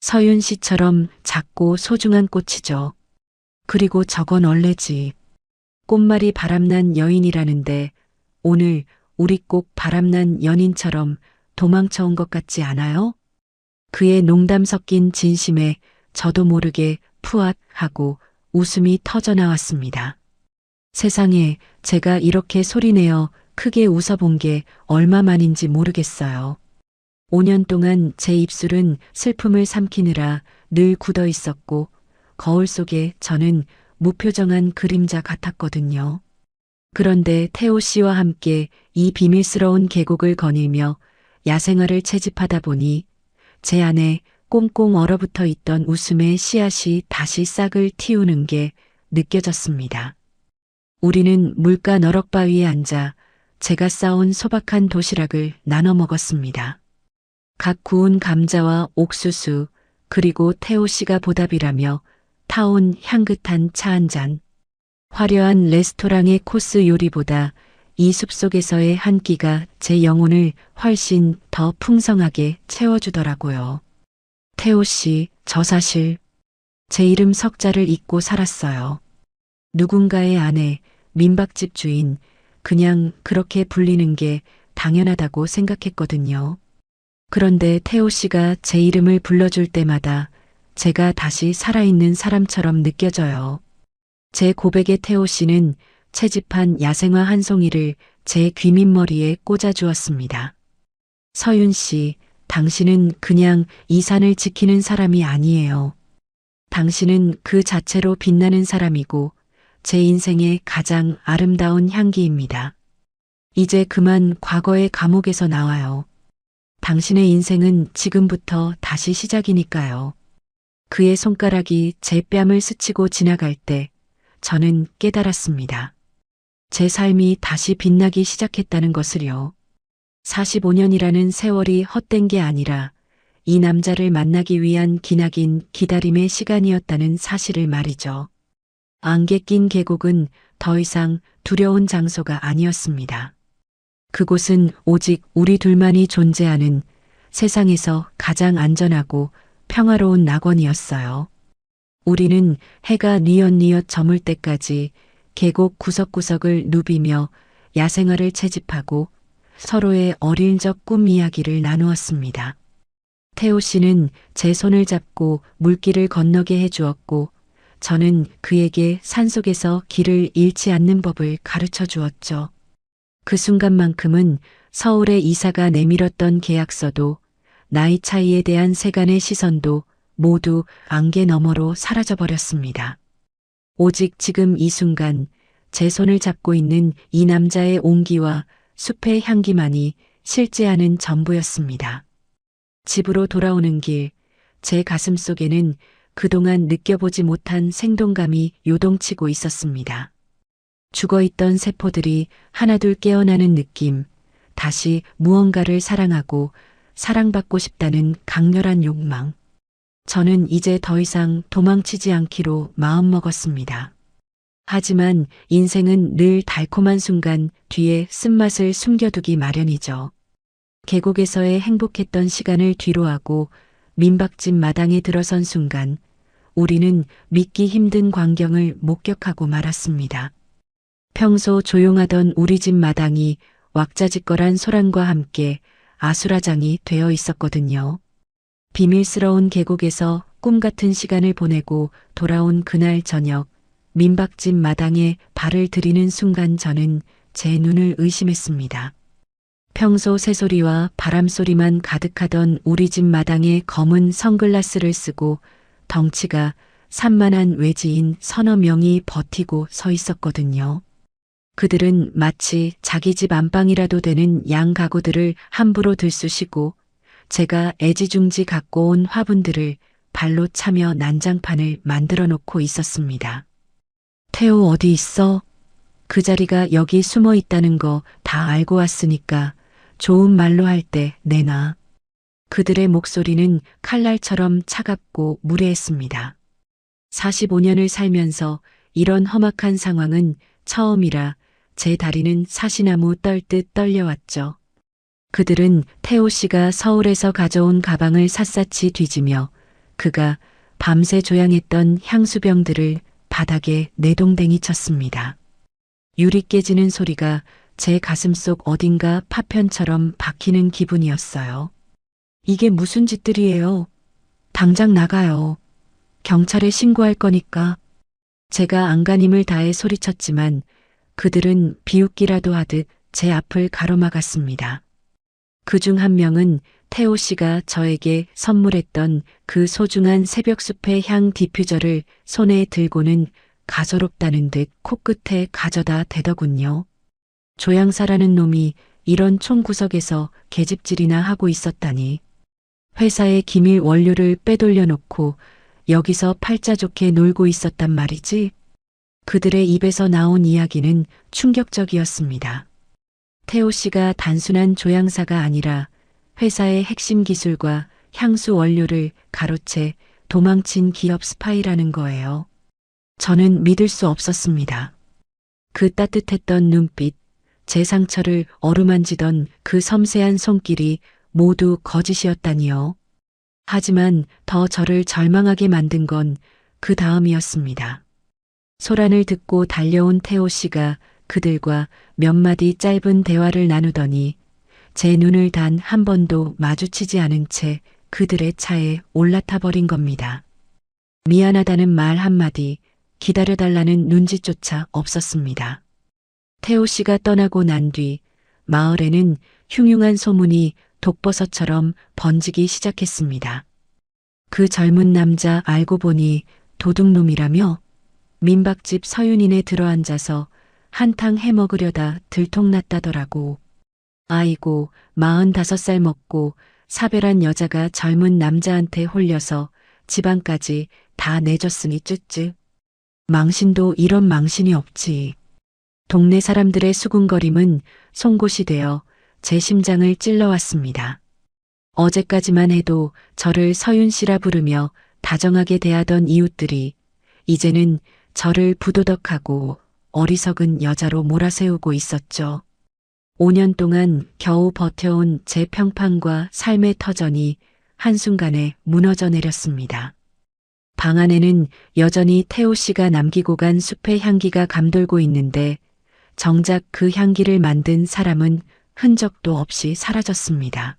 서윤 씨처럼 작고 소중한 꽃이죠. 그리고 저건 원래지. 꽃말이 바람난 여인이라는데 오늘 우리 꼭 바람난 연인처럼 도망쳐 온 것 같지 않아요? 그의 농담 섞인 진심에 저도 모르게 푸앗 하고 웃음이 터져 나왔습니다. 세상에 제가 이렇게 소리내어 크게 웃어본 게 얼마만인지 모르겠어요. 5년 동안 제 입술은 슬픔을 삼키느라 늘 굳어 있었고 거울 속에 저는 무표정한 그림자 같았거든요. 그런데 태호 씨와 함께 이 비밀스러운 계곡을 거닐며 야생화를 채집하다 보니 제 안에 꽁꽁 얼어붙어 있던 웃음의 씨앗이 다시 싹을 틔우는 게 느껴졌습니다. 우리는 물가 너럭바위에 앉아 제가 싸온 소박한 도시락을 나눠 먹었습니다. 각 구운 감자와 옥수수, 그리고 태호 씨가 보답이라며 타온 향긋한 차 한 잔. 화려한 레스토랑의 코스 요리보다 이 숲속에서의 한 끼가 제 영혼을 훨씬 더 풍성하게 채워주더라고요. 태호 씨, 저 사실 제 이름 석자를 잊고 살았어요. 누군가의 아내, 민박집 주인, 그냥 그렇게 불리는 게 당연하다고 생각했거든요. 그런데 태호 씨가 제 이름을 불러줄 때마다 제가 다시 살아있는 사람처럼 느껴져요. 제 고백의 태호 씨는 채집한 야생화 한 송이를 제 귀밑머리에 꽂아주었습니다. 서윤 씨, 당신은 그냥 이 산을 지키는 사람이 아니에요. 당신은 그 자체로 빛나는 사람이고 제 인생의 가장 아름다운 향기입니다. 이제 그만 과거의 감옥에서 나와요. 당신의 인생은 지금부터 다시 시작이니까요. 그의 손가락이 제 뺨을 스치고 지나갈 때 저는 깨달았습니다. 제 삶이 다시 빛나기 시작했다는 것을요. 45년이라는 세월이 헛된 게 아니라 이 남자를 만나기 위한 기나긴 기다림의 시간이었다는 사실을 말이죠. 안개 낀 계곡은 더 이상 두려운 장소가 아니었습니다. 그곳은 오직 우리 둘만이 존재하는 세상에서 가장 안전하고 평화로운 낙원이었어요. 우리는 해가 뉘엿뉘엿 저물 때까지 계곡 구석구석을 누비며 야생화를 채집하고 서로의 어릴 적 꿈 이야기를 나누었습니다. 태호 씨는 제 손을 잡고 물길을 건너게 해주었고 저는 그에게 산속에서 길을 잃지 않는 법을 가르쳐 주었죠. 그 순간만큼은 서울의 이사가 내밀었던 계약서도 나이 차이에 대한 세간의 시선도 모두 안개 너머로 사라져버렸습니다. 오직 지금 이 순간 제 손을 잡고 있는 이 남자의 온기와 숲의 향기만이 실제하는 전부였습니다. 집으로 돌아오는 길, 제 가슴 속에는 그동안 느껴보지 못한 생동감이 요동치고 있었습니다. 죽어있던 세포들이 하나둘 깨어나는 느낌, 다시 무언가를 사랑하고 사랑받고 싶다는 강렬한 욕망. 저는 이제 더 이상 도망치지 않기로 마음먹었습니다. 하지만 인생은 늘 달콤한 순간 뒤에 쓴맛을 숨겨두기 마련이죠. 계곡에서의 행복했던 시간을 뒤로하고 민박집 마당에 들어선 순간 우리는 믿기 힘든 광경을 목격하고 말았습니다. 평소 조용하던 우리 집 마당이 왁자지껄한 소란과 함께 아수라장이 되어 있었거든요. 비밀스러운 계곡에서 꿈 같은 시간을 보내고 돌아온 그날 저녁, 민박집 마당에 발을 들이는 순간 저는 제 눈을 의심했습니다. 평소 새소리와 바람소리만 가득하던 우리 집 마당에 검은 선글라스를 쓰고 덩치가 산만한 외지인 서너 명이 버티고 서 있었거든요. 그들은 마치 자기 집 안방이라도 되는 양 가구들을 함부로 들쑤시고 제가 애지중지 갖고 온 화분들을 발로 차며 난장판을 만들어 놓고 있었습니다. 태호 어디 있어? 그 자리가 여기 숨어 있다는 거 다 알고 왔으니까 좋은 말로 할 때 내놔. 그들의 목소리는 칼날처럼 차갑고 무례했습니다. 45년을 살면서 이런 험악한 상황은 처음이라 제 다리는 사시나무 떨듯 떨려왔죠. 그들은 태호 씨가 서울에서 가져온 가방을 샅샅이 뒤지며 그가 밤새 조향했던 향수병들을 바닥에 내동댕이 쳤습니다. 유리 깨지는 소리가 제 가슴속 어딘가 파편처럼 박히는 기분이었어요. 이게 무슨 짓들이에요? 당장 나가요. 경찰에 신고할 거니까. 제가 안간힘을 다해 소리쳤지만 그들은 비웃기라도 하듯 제 앞을 가로막았습니다. 그중 한 명은 태호 씨가 저에게 선물했던 그 소중한 새벽숲의 향 디퓨저를 손에 들고는 가소롭다는 듯 코끝에 가져다 대더군요. 조향사라는 놈이 이런 총구석에서 계집질이나 하고 있었다니. 회사의 기밀 원료를 빼돌려 놓고 여기서 팔자 좋게 놀고 있었단 말이지. 그들의 입에서 나온 이야기는 충격적이었습니다. 태호 씨가 단순한 조향사가 아니라 회사의 핵심 기술과 향수 원료를 가로채 도망친 기업 스파이라는 거예요. 저는 믿을 수 없었습니다. 그 따뜻했던 눈빛, 제 상처를 어루만지던 그 섬세한 손길이 모두 거짓이었다니요. 하지만 더 저를 절망하게 만든 건 그 다음이었습니다. 소란을 듣고 달려온 태호 씨가 그들과 몇 마디 짧은 대화를 나누더니 제 눈을 단 한 번도 마주치지 않은 채 그들의 차에 올라타 버린 겁니다. 미안하다는 말 한마디, 기다려달라는 눈짓조차 없었습니다. 태호 씨가 떠나고 난 뒤 마을에는 흉흉한 소문이 독버섯처럼 번지기 시작했습니다. 그 젊은 남자 알고 보니 도둑놈이라며 민박집 서윤인에 들어앉아서 한탕 해먹으려다 들통났다더라고. 아이고, 45살 먹고 사별한 여자가 젊은 남자한테 홀려서 지방까지 다 내줬으니 쯧쯧. 망신도 이런 망신이 없지. 동네 사람들의 수군거림은 송곳이 되어 제 심장을 찔러왔습니다. 어제까지만 해도 저를 서윤 씨라 부르며 다정하게 대하던 이웃들이 이제는 저를 부도덕하고 어리석은 여자로 몰아세우고 있었죠. 5년 동안 겨우 버텨온 제 평판과 삶의 터전이 한순간에 무너져 내렸습니다. 방 안에는 여전히 태호 씨가 남기고 간 숲의 향기가 감돌고 있는데 정작 그 향기를 만든 사람은 흔적도 없이 사라졌습니다.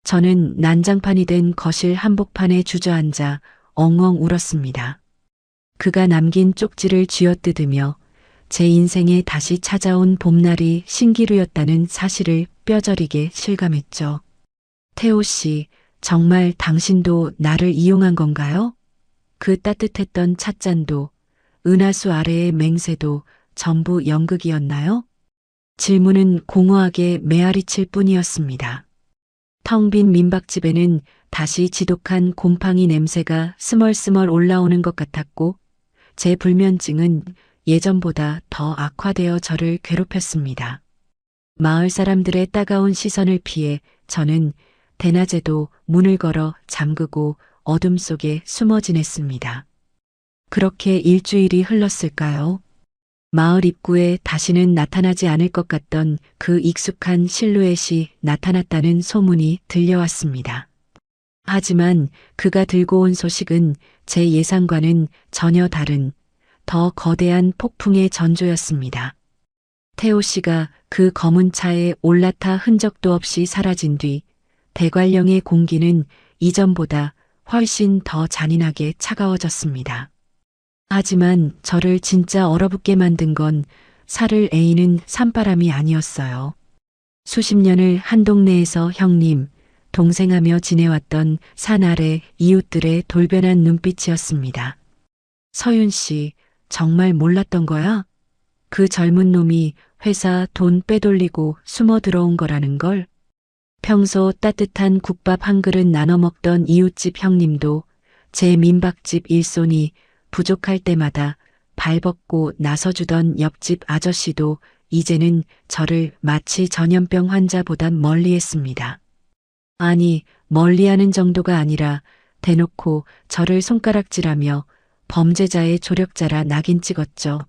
저는 난장판이 된 거실 한복판에 주저앉아 엉엉 울었습니다. 그가 남긴 쪽지를 쥐어뜯으며 제 인생에 다시 찾아온 봄날이 신기루였다는 사실을 뼈저리게 실감했죠. 태호 씨, 정말 당신도 나를 이용한 건가요? 그 따뜻했던 찻잔도 은하수 아래의 맹세도 전부 연극이었나요? 질문은 공허하게 메아리칠 뿐이었습니다. 텅 빈 민박집에는 다시 지독한 곰팡이 냄새가 스멀스멀 올라오는 것 같았고 제 불면증은 예전보다 더 악화되어 저를 괴롭혔습니다. 마을 사람들의 따가운 시선을 피해 저는 대낮에도 문을 걸어 잠그고 어둠 속에 숨어 지냈습니다. 그렇게 일주일이 흘렀을까요? 마을 입구에 다시는 나타나지 않을 것 같던 그 익숙한 실루엣이 나타났다는 소문이 들려왔습니다. 하지만 그가 들고 온 소식은 제 예상과는 전혀 다른 더 거대한 폭풍의 전조였습니다. 태호 씨가 그 검은 차에 올라타 흔적도 없이 사라진 뒤 대관령의 공기는 이전보다 훨씬 더 잔인하게 차가워졌습니다. 하지만 저를 진짜 얼어붙게 만든 건 살을 에이는 산바람이 아니었어요. 수십 년을 한 동네에서 형님, 동생하며 지내왔던 산 아래 이웃들의 돌변한 눈빛이었습니다. 서윤 씨, 정말 몰랐던 거야? 그 젊은 놈이 회사 돈 빼돌리고 숨어 들어온 거라는 걸? 평소 따뜻한 국밥 한 그릇 나눠 먹던 이웃집 형님도 제 민박집 일손이 부족할 때마다 발벗고 나서주던 옆집 아저씨도 이제는 저를 마치 전염병 환자보단 멀리했습니다. 아니, 멀리하는 정도가 아니라 대놓고 저를 손가락질하며 범죄자의 조력자라 낙인 찍었죠.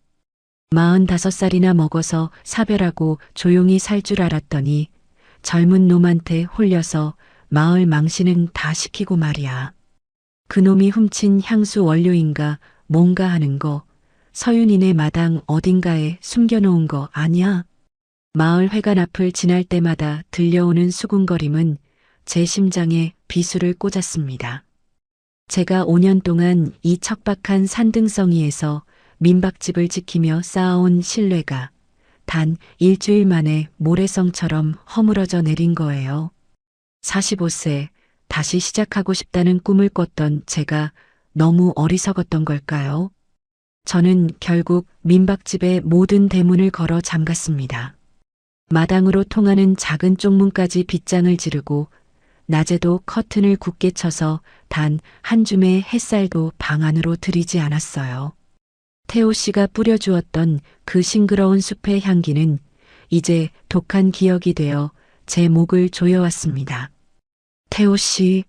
45살이나 먹어서 사별하고 조용히 살 줄 알았더니 젊은 놈한테 홀려서 마을 망신은 다 시키고 말이야. 그놈이 훔친 향수 원료인가 뭔가 하는 거 서윤이네 마당 어딘가에 숨겨놓은 거 아니야? 마을 회관 앞을 지날 때마다 들려오는 수군거림은 제 심장에 비수를 꽂았습니다. 제가 5년 동안 이 척박한 산등성이에서 민박집을 지키며 쌓아온 신뢰가 단 일주일 만에 모래성처럼 허물어져 내린 거예요. 45세 다시 시작하고 싶다는 꿈을 꿨던 제가 너무 어리석었던 걸까요? 저는 결국 민박집의 모든 대문을 걸어 잠갔습니다. 마당으로 통하는 작은 쪽문까지 빗장을 지르고 낮에도 커튼을 굳게 쳐서 단 한 줌의 햇살도 방 안으로 들이지 않았어요. 태호 씨가 뿌려주었던 그 싱그러운 숲의 향기는 이제 독한 기억이 되어 제 목을 조여왔습니다. 태호 씨,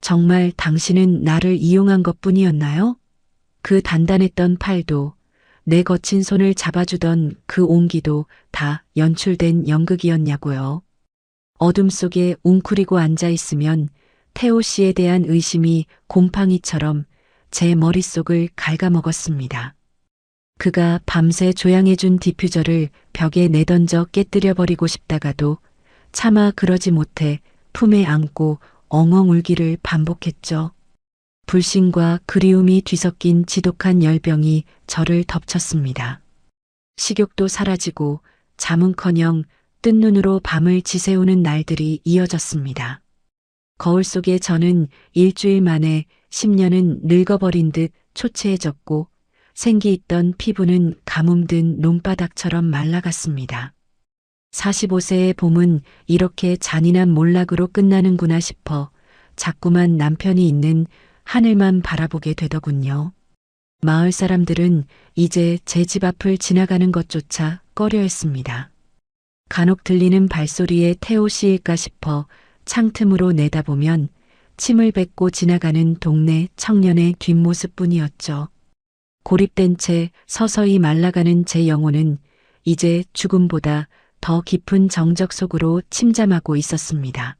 정말 당신은 나를 이용한 것뿐이었나요? 그 단단했던 팔도, 내 거친 손을 잡아주던 그 온기도 다 연출된 연극이었냐고요. 어둠 속에 웅크리고 앉아 있으면 태호 씨에 대한 의심이 곰팡이처럼 제 머릿속을 갉아먹었습니다. 그가 밤새 조향해준 디퓨저를 벽에 내던져 깨뜨려버리고 싶다가도 차마 그러지 못해 품에 안고 엉엉 울기를 반복했죠. 불신과 그리움이 뒤섞인 지독한 열병이 저를 덮쳤습니다. 식욕도 사라지고 잠은커녕 뜬 눈으로 밤을 지새우는 날들이 이어졌습니다. 거울 속에 저는 일주일 만에 10년은 늙어버린 듯 초췌해졌고 생기 있던 피부는 가뭄든 논바닥처럼 말라갔습니다. 45세의 봄은 이렇게 잔인한 몰락으로 끝나는구나 싶어 자꾸만 남편이 있는 하늘만 바라보게 되더군요. 마을 사람들은 이제 제 집 앞을 지나가는 것조차 꺼려했습니다. 간혹 들리는 발소리에 태호 씨일까 싶어 창틈으로 내다보면 침을 뱉고 지나가는 동네 청년의 뒷모습뿐이었죠. 고립된 채 서서히 말라가는 제 영혼은 이제 죽음보다 더 깊은 정적 속으로 침잠하고 있었습니다.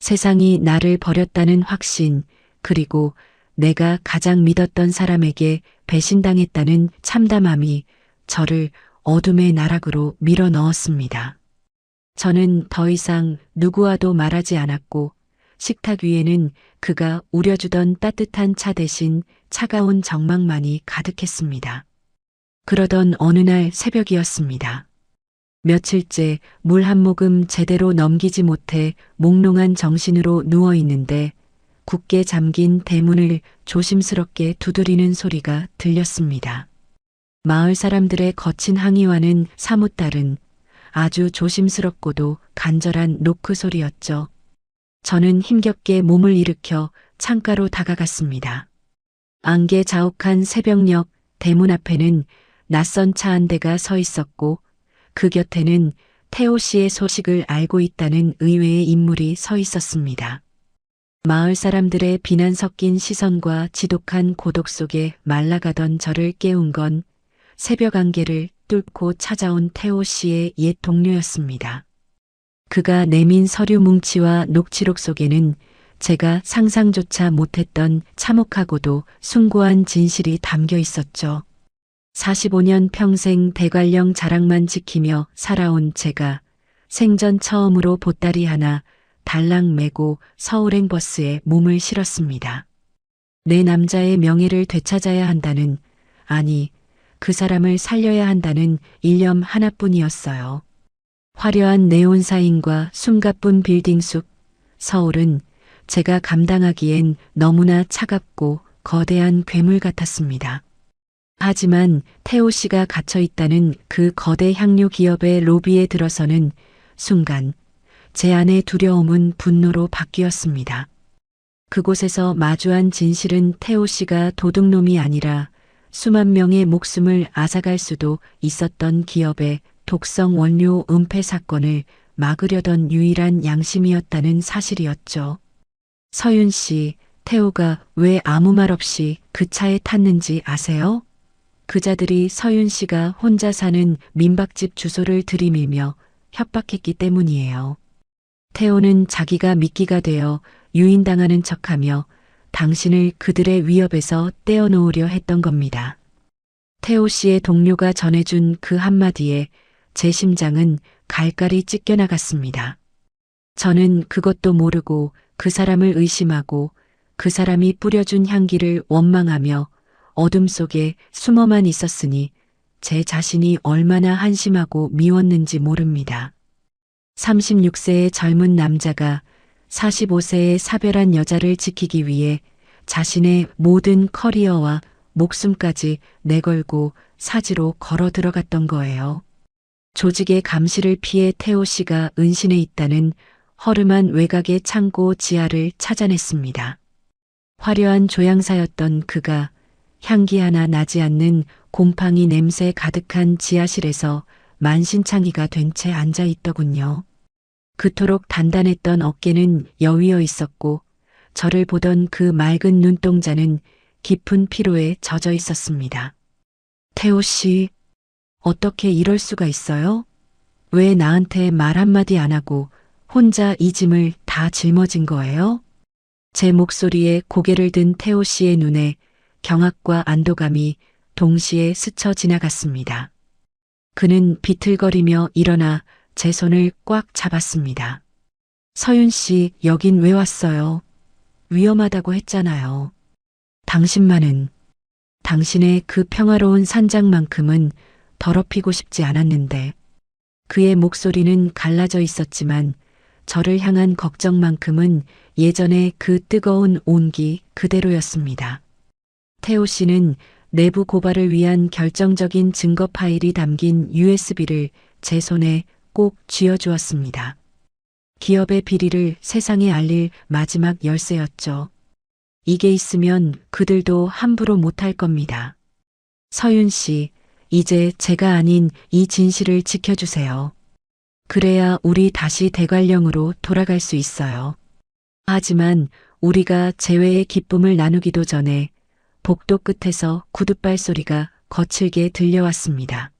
세상이 나를 버렸다는 확신, 그리고 내가 가장 믿었던 사람에게 배신당했다는 참담함이 저를 어둠의 나락으로 밀어 넣었습니다. 저는 더 이상 누구와도 말하지 않았고 식탁 위에는 그가 우려주던 따뜻한 차 대신 차가운 정막만이 가득했습니다. 그러던 어느 날 새벽이었습니다. 며칠째 물 한 모금 제대로 넘기지 못해 몽롱한 정신으로 누워 있는데 굳게 잠긴 대문을 조심스럽게 두드리는 소리가 들렸습니다. 마을 사람들의 거친 항의와는 사뭇 다른 아주 조심스럽고도 간절한 노크 소리였죠. 저는 힘겹게 몸을 일으켜 창가로 다가갔습니다. 안개 자욱한 새벽녘 대문 앞에는 낯선 차 한 대가 서 있었고 그 곁에는 태호 씨의 소식을 알고 있다는 의외의 인물이 서 있었습니다. 마을 사람들의 비난 섞인 시선과 지독한 고독 속에 말라가던 저를 깨운 건 새벽 안개를 뚫고 찾아온 태호 씨의 옛 동료였습니다. 그가 내민 서류 뭉치와 녹취록 속에는 제가 상상조차 못했던 참혹하고도 숭고한 진실이 담겨 있었죠. 45년 평생 대관령 자락만 지키며 살아온 제가 생전 처음으로 보따리 하나 달랑 메고 서울행 버스에 몸을 실었습니다. 내 남자의 명예를 되찾아야 한다는, 아니, 그 사람을 살려야 한다는 일념 하나뿐이었어요. 화려한 네온사인과 숨가쁜 빌딩 숲, 서울은 제가 감당하기엔 너무나 차갑고 거대한 괴물 같았습니다. 하지만 태호 씨가 갇혀 있다는 그 거대 향료 기업의 로비에 들어서는 순간 제 안의 두려움은 분노로 바뀌었습니다. 그곳에서 마주한 진실은 태호 씨가 도둑놈이 아니라 수만 명의 목숨을 앗아갈 수도 있었던 기업의 독성 원료 은폐 사건을 막으려던 유일한 양심이었다는 사실이었죠. 서윤 씨, 태호가 왜 아무 말 없이 그 차에 탔는지 아세요? 그자들이 서윤 씨가 혼자 사는 민박집 주소를 들이밀며 협박했기 때문이에요. 태호는 자기가 미끼가 되어 유인당하는 척하며 당신을 그들의 위협에서 떼어놓으려 했던 겁니다. 태호 씨의 동료가 전해준 그 한마디에 제 심장은 갈갈이 찢겨나갔습니다. 저는 그것도 모르고 그 사람을 의심하고 그 사람이 뿌려준 향기를 원망하며 어둠 속에 숨어만 있었으니 제 자신이 얼마나 한심하고 미웠는지 모릅니다. 36세의 젊은 남자가 45세의 사별한 여자를 지키기 위해 자신의 모든 커리어와 목숨까지 내걸고 사지로 걸어 들어갔던 거예요. 조직의 감시를 피해 태호 씨가 은신해 있다는 허름한 외곽의 창고 지하를 찾아냈습니다. 화려한 조향사였던 그가 향기 하나 나지 않는 곰팡이 냄새 가득한 지하실에서 만신창이가 된 채 앉아 있더군요. 그토록 단단했던 어깨는 여위어 있었고 저를 보던 그 맑은 눈동자는 깊은 피로에 젖어 있었습니다. 태호 씨, 어떻게 이럴 수가 있어요? 왜 나한테 말 한마디 안 하고 혼자 이 짐을 다 짊어진 거예요? 제 목소리에 고개를 든 태호 씨의 눈에 경악과 안도감이 동시에 스쳐 지나갔습니다. 그는 비틀거리며 일어나 제 손을 꽉 잡았습니다. 서윤 씨, 여긴 왜 왔어요? 위험하다고 했잖아요. 당신만은, 당신의 그 평화로운 산장만큼은 더럽히고 싶지 않았는데. 그의 목소리는 갈라져 있었지만 저를 향한 걱정만큼은 예전의 그 뜨거운 온기 그대로였습니다. 태호 씨는 내부 고발을 위한 결정적인 증거 파일이 담긴 USB를 제 손에 꼭 쥐어주었습니다. 기업의 비리를 세상에 알릴 마지막 열쇠였죠. 이게 있으면 그들도 함부로 못할 겁니다. 서윤 씨, 이제 제가 아닌 이 진실을 지켜주세요. 그래야 우리 다시 대관령으로 돌아갈 수 있어요. 하지만 우리가 재회의 기쁨을 나누기도 전에 복도 끝에서 구둣발 소리가 거칠게 들려왔습니다.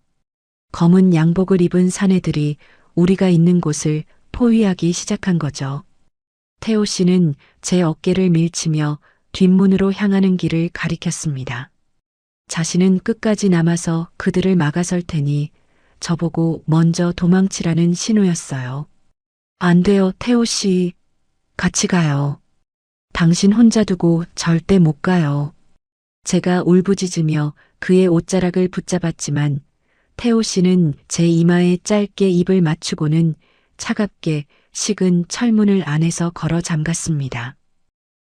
검은 양복을 입은 사내들이 우리가 있는 곳을 포위하기 시작한 거죠. 태호 씨는 제 어깨를 밀치며 뒷문으로 향하는 길을 가리켰습니다. 자신은 끝까지 남아서 그들을 막아설 테니 저보고 먼저 도망치라는 신호였어요. 안 돼요, 태호 씨. 같이 가요. 당신 혼자 두고 절대 못 가요. 제가 울부짖으며 그의 옷자락을 붙잡았지만 태호 씨는 제 이마에 짧게 입을 맞추고는 차갑게 식은 철문을 안에서 걸어 잠갔습니다.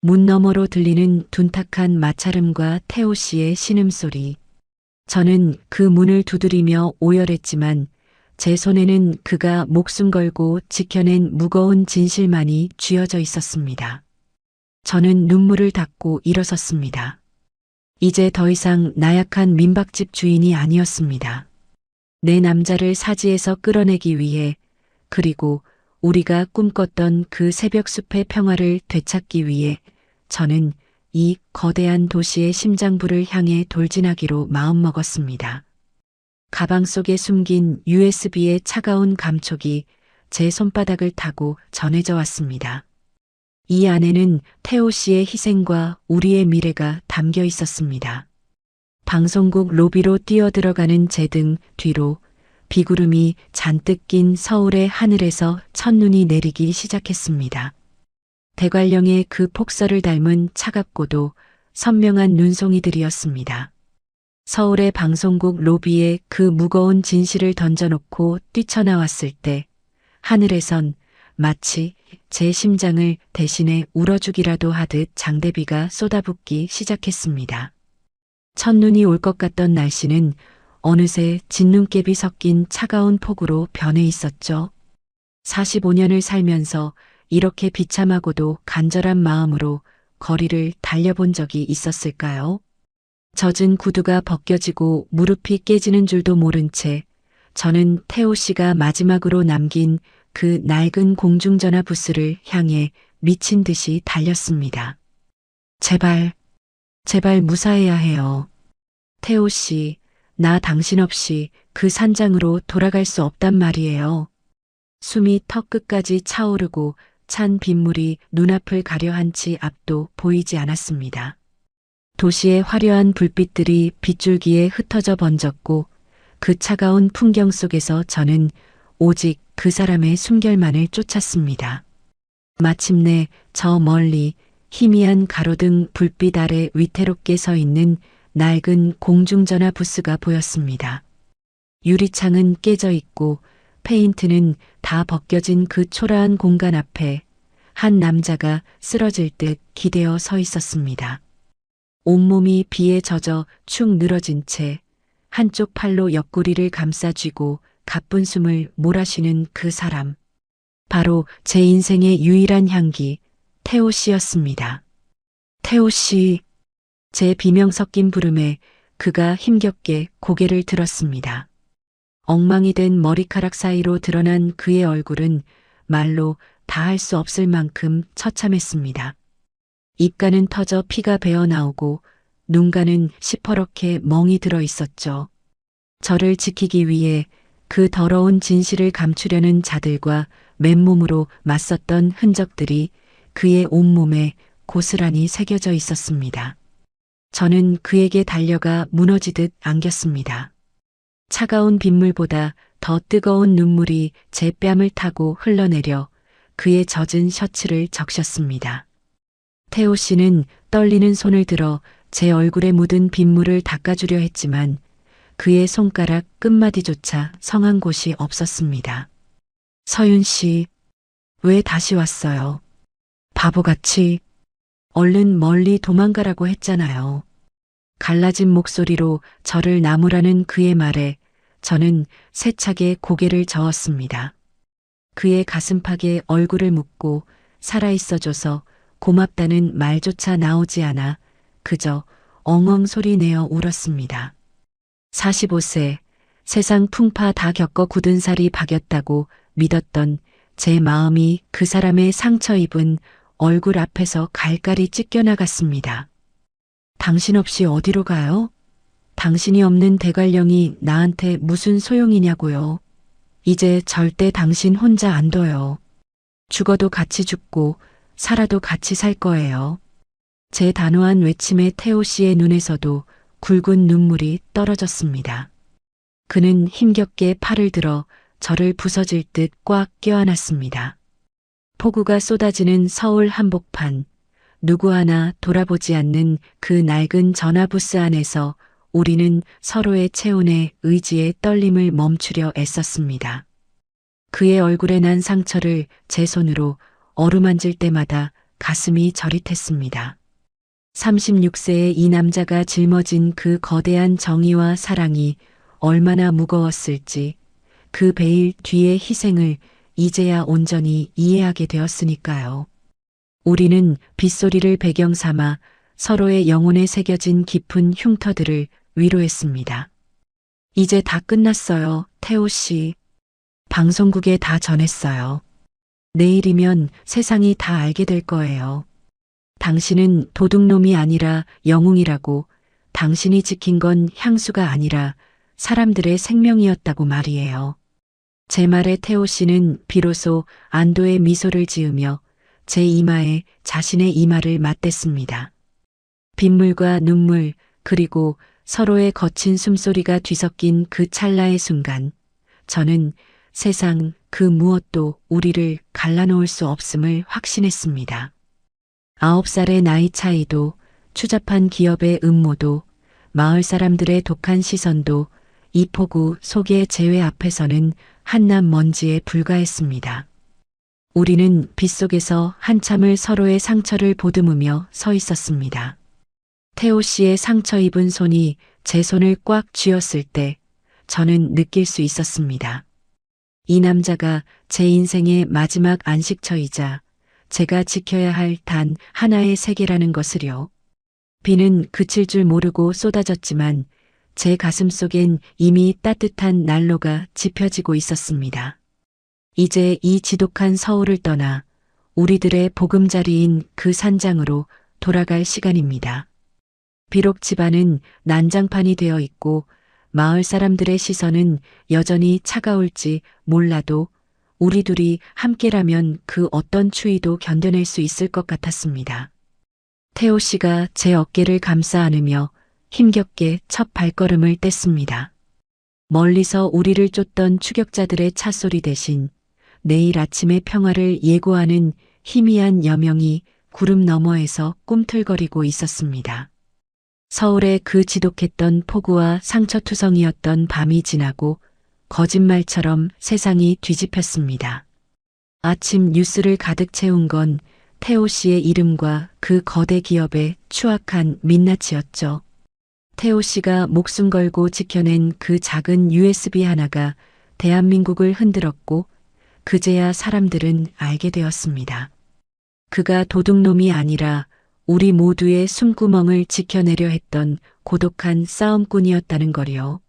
문 너머로 들리는 둔탁한 마찰음과 태호 씨의 신음소리. 저는 그 문을 두드리며 오열했지만 제 손에는 그가 목숨 걸고 지켜낸 무거운 진실만이 쥐어져 있었습니다. 저는 눈물을 닦고 일어섰습니다. 이제 더 이상 나약한 민박집 주인이 아니었습니다. 내 남자를 사지에서 끌어내기 위해, 그리고 우리가 꿈꿨던 그 새벽 숲의 평화를 되찾기 위해 저는 이 거대한 도시의 심장부를 향해 돌진하기로 마음먹었습니다. 가방 속에 숨긴 USB의 차가운 감촉이 제 손바닥을 타고 전해져 왔습니다. 이 안에는 태호 씨의 희생과 우리의 미래가 담겨 있었습니다. 방송국 로비로 뛰어들어가는 제 등 뒤로 비구름이 잔뜩 낀 서울의 하늘에서 첫눈이 내리기 시작했습니다. 대관령의 그 폭설을 닮은 차갑고도 선명한 눈송이들이었습니다. 서울의 방송국 로비에 그 무거운 진실을 던져놓고 뛰쳐나왔을 때 하늘에선 마치 제 심장을 대신에 울어주기라도 하듯 장대비가 쏟아붓기 시작했습니다. 첫눈이 올 것 같던 날씨는 어느새 진눈깨비 섞인 차가운 폭우로 변해 있었죠. 45년을 살면서 이렇게 비참하고도 간절한 마음으로 거리를 달려본 적이 있었을까요? 젖은 구두가 벗겨지고 무릎이 깨지는 줄도 모른 채 저는 태호 씨가 마지막으로 남긴 그 낡은 공중전화 부스를 향해 미친 듯이 달렸습니다. 제발, 제발 무사해야 해요. 태호 씨, 나 당신 없이 그 산장으로 돌아갈 수 없단 말이에요. 숨이 턱 끝까지 차오르고 찬 빗물이 눈앞을 가려 한 채 앞도 보이지 않았습니다. 도시의 화려한 불빛들이 빗줄기에 흩어져 번졌고 그 차가운 풍경 속에서 저는 오직 그 사람의 숨결만을 쫓았습니다. 마침내 저 멀리 희미한 가로등 불빛 아래 위태롭게 서 있는 낡은 공중전화 부스가 보였습니다. 유리창은 깨져 있고 페인트는 다 벗겨진 그 초라한 공간 앞에 한 남자가 쓰러질 듯 기대어 서 있었습니다. 온몸이 비에 젖어 축 늘어진 채 한쪽 팔로 옆구리를 감싸 쥐고 가쁜 숨을 몰아쉬는 그 사람. 바로 제 인생의 유일한 향기, 태호 씨였습니다. 태호 씨. 제 비명 섞인 부름에 그가 힘겹게 고개를 들었습니다. 엉망이 된 머리카락 사이로 드러난 그의 얼굴은 말로 다 할 수 없을 만큼 처참했습니다. 입가는 터져 피가 배어 나오고 눈가는 시퍼렇게 멍이 들어 있었죠. 저를 지키기 위해 그 더러운 진실을 감추려는 자들과 맨몸으로 맞섰던 흔적들이 그의 온몸에 고스란히 새겨져 있었습니다. 저는 그에게 달려가 무너지듯 안겼습니다. 차가운 빗물보다 더 뜨거운 눈물이 제 뺨을 타고 흘러내려 그의 젖은 셔츠를 적셨습니다. 태호 씨는 떨리는 손을 들어 제 얼굴에 묻은 빗물을 닦아주려 했지만 그의 손가락 끝마디조차 성한 곳이 없었습니다. 서윤 씨, 왜 다시 왔어요? 바보같이. 얼른 멀리 도망가라고 했잖아요. 갈라진 목소리로 저를 나무라는 그의 말에 저는 세차게 고개를 저었습니다. 그의 가슴팍에 얼굴을 묻고 살아있어줘서 고맙다는 말조차 나오지 않아 그저 엉엉 소리 내어 울었습니다. 45세, 세상 풍파 다 겪어 굳은 살이 박였다고 믿었던 제 마음이 그 사람의 상처 입은 얼굴 앞에서 갈갈이 찢겨나갔습니다. 당신 없이 어디로 가요? 당신이 없는 대관령이 나한테 무슨 소용이냐고요. 이제 절대 당신 혼자 안 둬요. 죽어도 같이 죽고 살아도 같이 살 거예요. 제 단호한 외침에 태호 씨의 눈에서도 굵은 눈물이 떨어졌습니다. 그는 힘겹게 팔을 들어 저를 부서질 듯 꽉 껴안았습니다. 폭우가 쏟아지는 서울 한복판, 누구 하나 돌아보지 않는 그 낡은 전화부스 안에서 우리는 서로의 체온에 의지의 떨림을 멈추려 애썼습니다. 그의 얼굴에 난 상처를 제 손으로 어루만질 때마다 가슴이 저릿했습니다. 36세의 이 남자가 짊어진 그 거대한 정의와 사랑이 얼마나 무거웠을지 그 베일 뒤의 희생을 이제야 온전히 이해하게 되었으니까요. 우리는 빗소리를 배경 삼아 서로의 영혼에 새겨진 깊은 흉터들을 위로했습니다. 이제 다 끝났어요, 태호 씨. 방송국에 다 전했어요. 내일이면 세상이 다 알게 될 거예요. 당신은 도둑놈이 아니라 영웅이라고, 당신이 지킨 건 향수가 아니라 사람들의 생명이었다고 말이에요. 제 말에 태호 씨는 비로소 안도의 미소를 지으며 제 이마에 자신의 이마를 맞댔습니다. 빗물과 눈물 그리고 서로의 거친 숨소리가 뒤섞인 그 찰나의 순간 저는 세상 그 무엇도 우리를 갈라놓을 수 없음을 확신했습니다. 9살의 나이 차이도 추잡한 기업의 음모도 마을 사람들의 독한 시선도 이 폭우 속의 재회 앞에서는 한낱 먼지에 불과했습니다. 우리는 빗속에서 한참을 서로의 상처를 보듬으며 서 있었습니다. 태호 씨의 상처 입은 손이 제 손을 꽉 쥐었을 때 저는 느낄 수 있었습니다. 이 남자가 제 인생의 마지막 안식처이자 제가 지켜야 할 단 하나의 세계라는 것을요. 비는 그칠 줄 모르고 쏟아졌지만 제 가슴 속엔 이미 따뜻한 난로가 지펴지고 있었습니다. 이제 이 지독한 서울을 떠나 우리들의 보금자리인 그 산장으로 돌아갈 시간입니다. 비록 집안은 난장판이 되어 있고 마을 사람들의 시선은 여전히 차가울지 몰라도 우리 둘이 함께라면 그 어떤 추위도 견뎌낼 수 있을 것 같았습니다. 태호 씨가 제 어깨를 감싸 안으며 힘겹게 첫 발걸음을 뗐습니다. 멀리서 우리를 쫓던 추격자들의 차소리 대신 내일 아침의 평화를 예고하는 희미한 여명이 구름 너머에서 꿈틀거리고 있었습니다. 서울의 그 지독했던 폭우와 상처투성이었던 밤이 지나고 거짓말처럼 세상이 뒤집혔습니다. 아침 뉴스를 가득 채운 건 태호 씨의 이름과 그 거대 기업의 추악한 민낯이었죠. 태호 씨가 목숨 걸고 지켜낸 그 작은 USB 하나가 대한민국을 흔들었고 그제야 사람들은 알게 되었습니다. 그가 도둑놈이 아니라 우리 모두의 숨구멍을 지켜내려 했던 고독한 싸움꾼이었다는 거리요.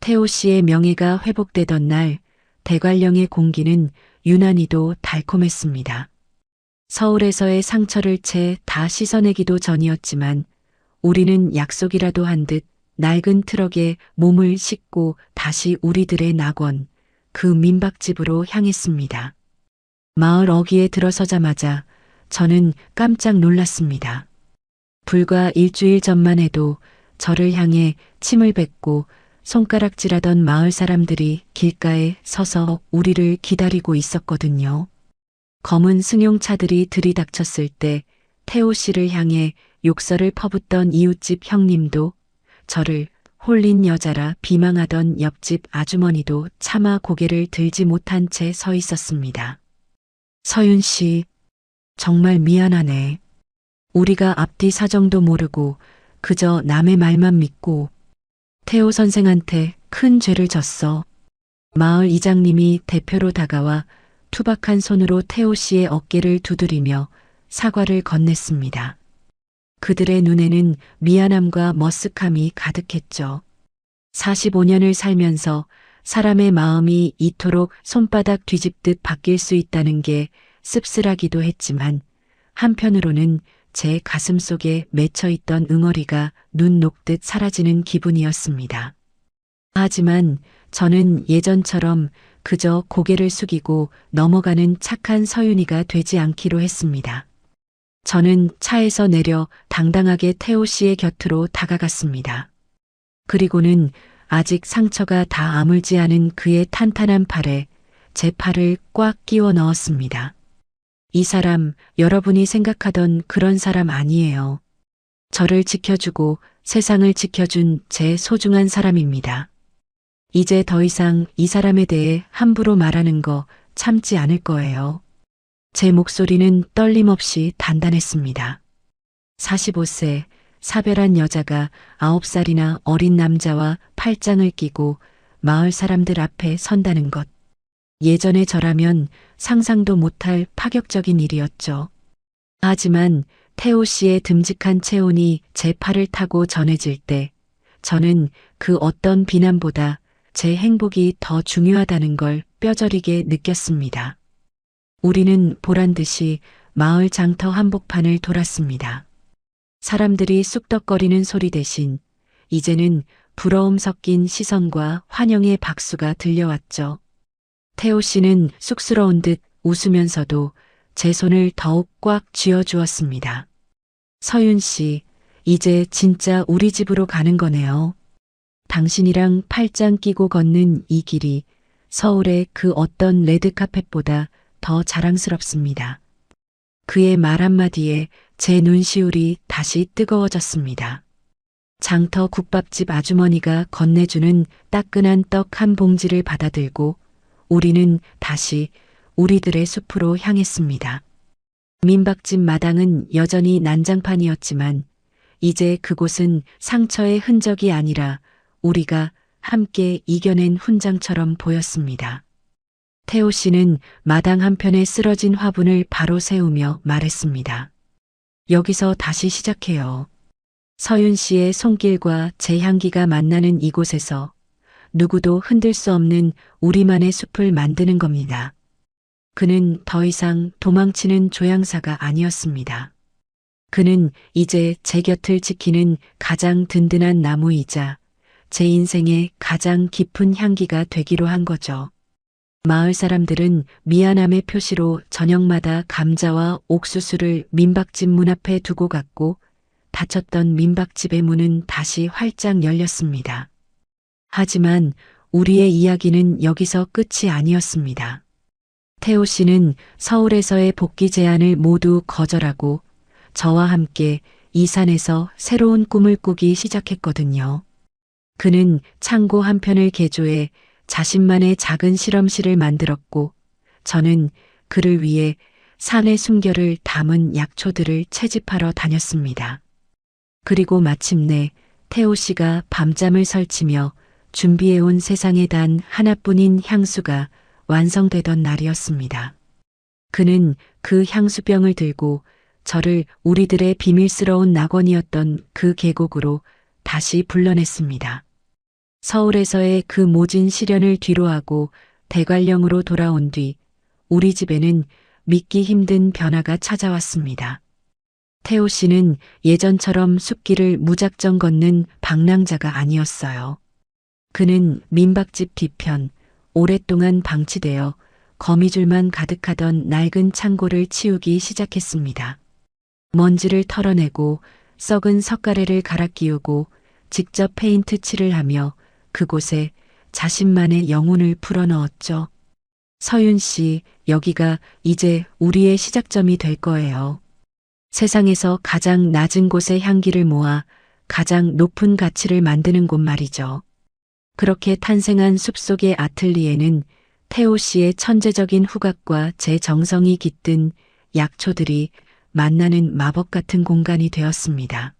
태호 씨의 명예가 회복되던 날 대관령의 공기는 유난히도 달콤했습니다. 서울에서의 상처를 채 다 씻어내기도 전이었지만 우리는 약속이라도 한 듯 낡은 트럭에 몸을 싣고 다시 우리들의 낙원, 그 민박집으로 향했습니다. 마을 어귀에 들어서자마자 저는 깜짝 놀랐습니다. 불과 일주일 전만 해도 저를 향해 침을 뱉고 손가락질하던 마을 사람들이 길가에 서서 우리를 기다리고 있었거든요. 검은 승용차들이 들이닥쳤을 때 태호 씨를 향해 욕설을 퍼붓던 이웃집 형님도, 저를 홀린 여자라 비망하던 옆집 아주머니도 차마 고개를 들지 못한 채 서 있었습니다. 서윤 씨, 정말 미안하네. 우리가 앞뒤 사정도 모르고 그저 남의 말만 믿고 태호 선생한테 큰 죄를 졌어. 마을 이장님이 대표로 다가와 투박한 손으로 태호 씨의 어깨를 두드리며 사과를 건넸습니다. 그들의 눈에는 미안함과 머쓱함이 가득했죠. 45년을 살면서 사람의 마음이 이토록 손바닥 뒤집듯 바뀔 수 있다는 게 씁쓸하기도 했지만 한편으로는 제 가슴 속에 맺혀있던 응어리가 눈 녹듯 사라지는 기분이었습니다. 하지만 저는 예전처럼 그저 고개를 숙이고 넘어가는 착한 서윤이가 되지 않기로 했습니다. 저는 차에서 내려 당당하게 태호 씨의 곁으로 다가갔습니다. 그리고는 아직 상처가 다 아물지 않은 그의 탄탄한 팔에 제 팔을 꽉 끼워 넣었습니다. 이 사람, 여러분이 생각하던 그런 사람 아니에요. 저를 지켜주고 세상을 지켜준 제 소중한 사람입니다. 이제 더 이상 이 사람에 대해 함부로 말하는 거 참지 않을 거예요. 제 목소리는 떨림없이 단단했습니다. 45세, 사별한 여자가 9살이나 어린 남자와 팔짱을 끼고 마을 사람들 앞에 선다는 것. 예전의 저라면 상상도 못할 파격적인 일이었죠. 하지만 태호 씨의 듬직한 체온이 제 팔을 타고 전해질 때 저는 그 어떤 비난보다 제 행복이 더 중요하다는 걸 뼈저리게 느꼈습니다. 우리는 보란듯이 마을 장터 한복판을 돌았습니다. 사람들이 쑥덕거리는 소리 대신 이제는 부러움 섞인 시선과 환영의 박수가 들려왔죠. 태호 씨는 쑥스러운 듯 웃으면서도 제 손을 더욱 꽉 쥐어주었습니다. 서윤 씨, 이제 진짜 우리 집으로 가는 거네요. 당신이랑 팔짱 끼고 걷는 이 길이 서울의 그 어떤 레드카펫보다 더 자랑스럽습니다. 그의 말 한마디에 제 눈시울이 다시 뜨거워졌습니다. 장터 국밥집 아주머니가 건네주는 따끈한 떡 한 봉지를 받아들고 우리는 다시 우리들의 숲으로 향했습니다. 민박집 마당은 여전히 난장판이었지만 이제 그곳은 상처의 흔적이 아니라 우리가 함께 이겨낸 훈장처럼 보였습니다. 태호 씨는 마당 한편에 쓰러진 화분을 바로 세우며 말했습니다. 여기서 다시 시작해요. 서윤 씨의 손길과 제 향기가 만나는 이곳에서 누구도 흔들 수 없는 우리만의 숲을 만드는 겁니다. 그는 더 이상 도망치는 조향사가 아니었습니다. 그는 이제 제 곁을 지키는 가장 든든한 나무이자 제 인생의 가장 깊은 향기가 되기로 한 거죠. 마을 사람들은 미안함의 표시로 저녁마다 감자와 옥수수를 민박집 문 앞에 두고 갔고 닫혔던 민박집의 문은 다시 활짝 열렸습니다. 하지만 우리의 이야기는 여기서 끝이 아니었습니다. 태호 씨는 서울에서의 복귀 제안을 모두 거절하고 저와 함께 이 산에서 새로운 꿈을 꾸기 시작했거든요. 그는 창고 한 편을 개조해 자신만의 작은 실험실을 만들었고 저는 그를 위해 산의 숨결을 담은 약초들을 채집하러 다녔습니다. 그리고 마침내 태호 씨가 밤잠을 설치며 준비해온 세상에 단 하나뿐인 향수가 완성되던 날이었습니다. 그는 그 향수병을 들고 저를 우리들의 비밀스러운 낙원이었던 그 계곡으로 다시 불러냈습니다. 서울에서의 그 모진 시련을 뒤로하고 대관령으로 돌아온 뒤 우리 집에는 믿기 힘든 변화가 찾아왔습니다. 태호 씨는 예전처럼 숲길을 무작정 걷는 방랑자가 아니었어요. 그는 민박집 뒤편 오랫동안 방치되어 거미줄만 가득하던 낡은 창고를 치우기 시작했습니다. 먼지를 털어내고 썩은 석가래를 갈아 끼우고 직접 페인트 칠을 하며 그곳에 자신만의 영혼을 풀어넣었죠. 서윤 씨, 여기가 이제 우리의 시작점이 될 거예요. 세상에서 가장 낮은 곳의 향기를 모아 가장 높은 가치를 만드는 곳 말이죠. 그렇게 탄생한 숲속의 아틀리에는 태호 씨의 천재적인 후각과 제 정성이 깃든 약초들이 만나는 마법 같은 공간이 되었습니다.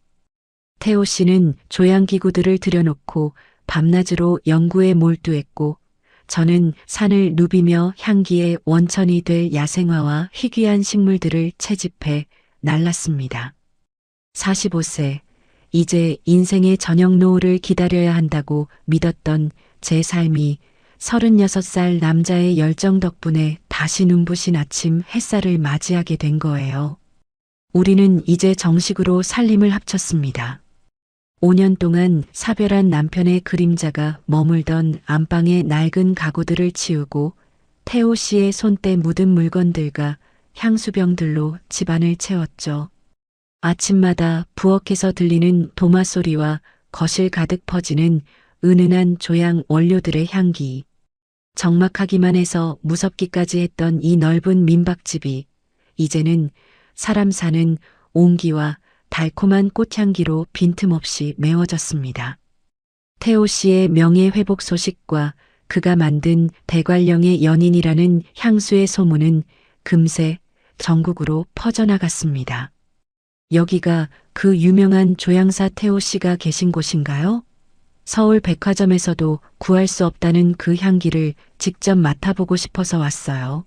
태호 씨는 조향기구들을 들여놓고 밤낮으로 연구에 몰두했고 저는 산을 누비며 향기의 원천이 될 야생화와 희귀한 식물들을 채집해 날랐습니다. 45세, 이제 인생의 저녁 노을을 기다려야 한다고 믿었던 제 삶이 36살 남자의 열정 덕분에 다시 눈부신 아침 햇살을 맞이하게 된 거예요. 우리는 이제 정식으로 살림을 합쳤습니다. 5년 동안 사별한 남편의 그림자가 머물던 안방의 낡은 가구들을 치우고 태호 씨의 손때 묻은 물건들과 향수병들로 집안을 채웠죠. 아침마다 부엌에서 들리는 도마 소리와 거실 가득 퍼지는 은은한 조향 원료들의 향기. 적막하기만 해서 무섭기까지 했던 이 넓은 민박집이 이제는 사람 사는 온기와 달콤한 꽃향기로 빈틈없이 메워졌습니다. 태호 씨의 명예회복 소식과 그가 만든 대관령의 연인이라는 향수의 소문은 금세 전국으로 퍼져나갔습니다. 여기가 그 유명한 조향사 태호 씨가 계신 곳인가요? 서울 백화점에서도 구할 수 없다는 그 향기를 직접 맡아보고 싶어서 왔어요.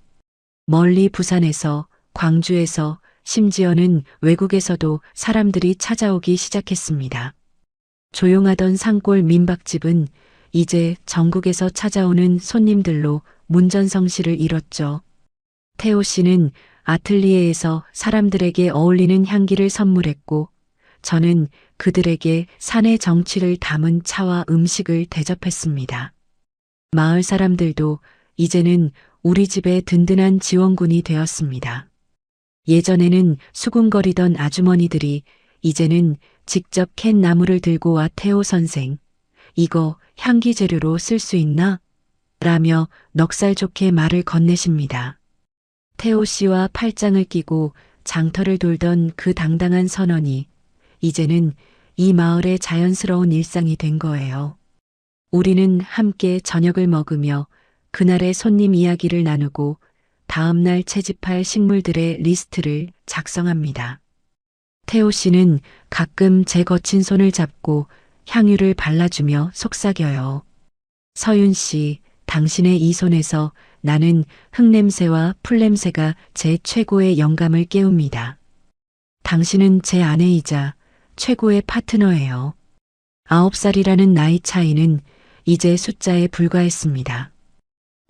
멀리 부산에서, 광주에서, 심지어는 외국에서도 사람들이 찾아오기 시작했습니다. 조용하던 산골 민박집은 이제 전국에서 찾아오는 손님들로 문전성시를 이뤘죠. 태호 씨는 아틀리에에서 사람들에게 어울리는 향기를 선물했고 저는 그들에게 산의 정취를 담은 차와 음식을 대접했습니다. 마을 사람들도 이제는 우리 집의 든든한 지원군이 되었습니다. 예전에는 수군거리던 아주머니들이 이제는 직접 캔 나무를 들고 와 태호 선생, 이거 향기 재료로 쓸 수 있나? 라며 넉살 좋게 말을 건네십니다. 태호 씨와 팔짱을 끼고 장터를 돌던 그 당당한 선언이 이제는 이 마을의 자연스러운 일상이 된 거예요. 우리는 함께 저녁을 먹으며 그날의 손님 이야기를 나누고 다음날 채집할 식물들의 리스트를 작성합니다. 태호 씨는 가끔 제 거친 손을 잡고 향유를 발라주며 속삭여요. 서윤 씨, 당신의 이 손에서 나는 흙냄새와 풀냄새가 제 최고의 영감을 깨웁니다. 당신은 제 아내이자 최고의 파트너예요. 9살이라는 나이 차이는 이제 숫자에 불과했습니다.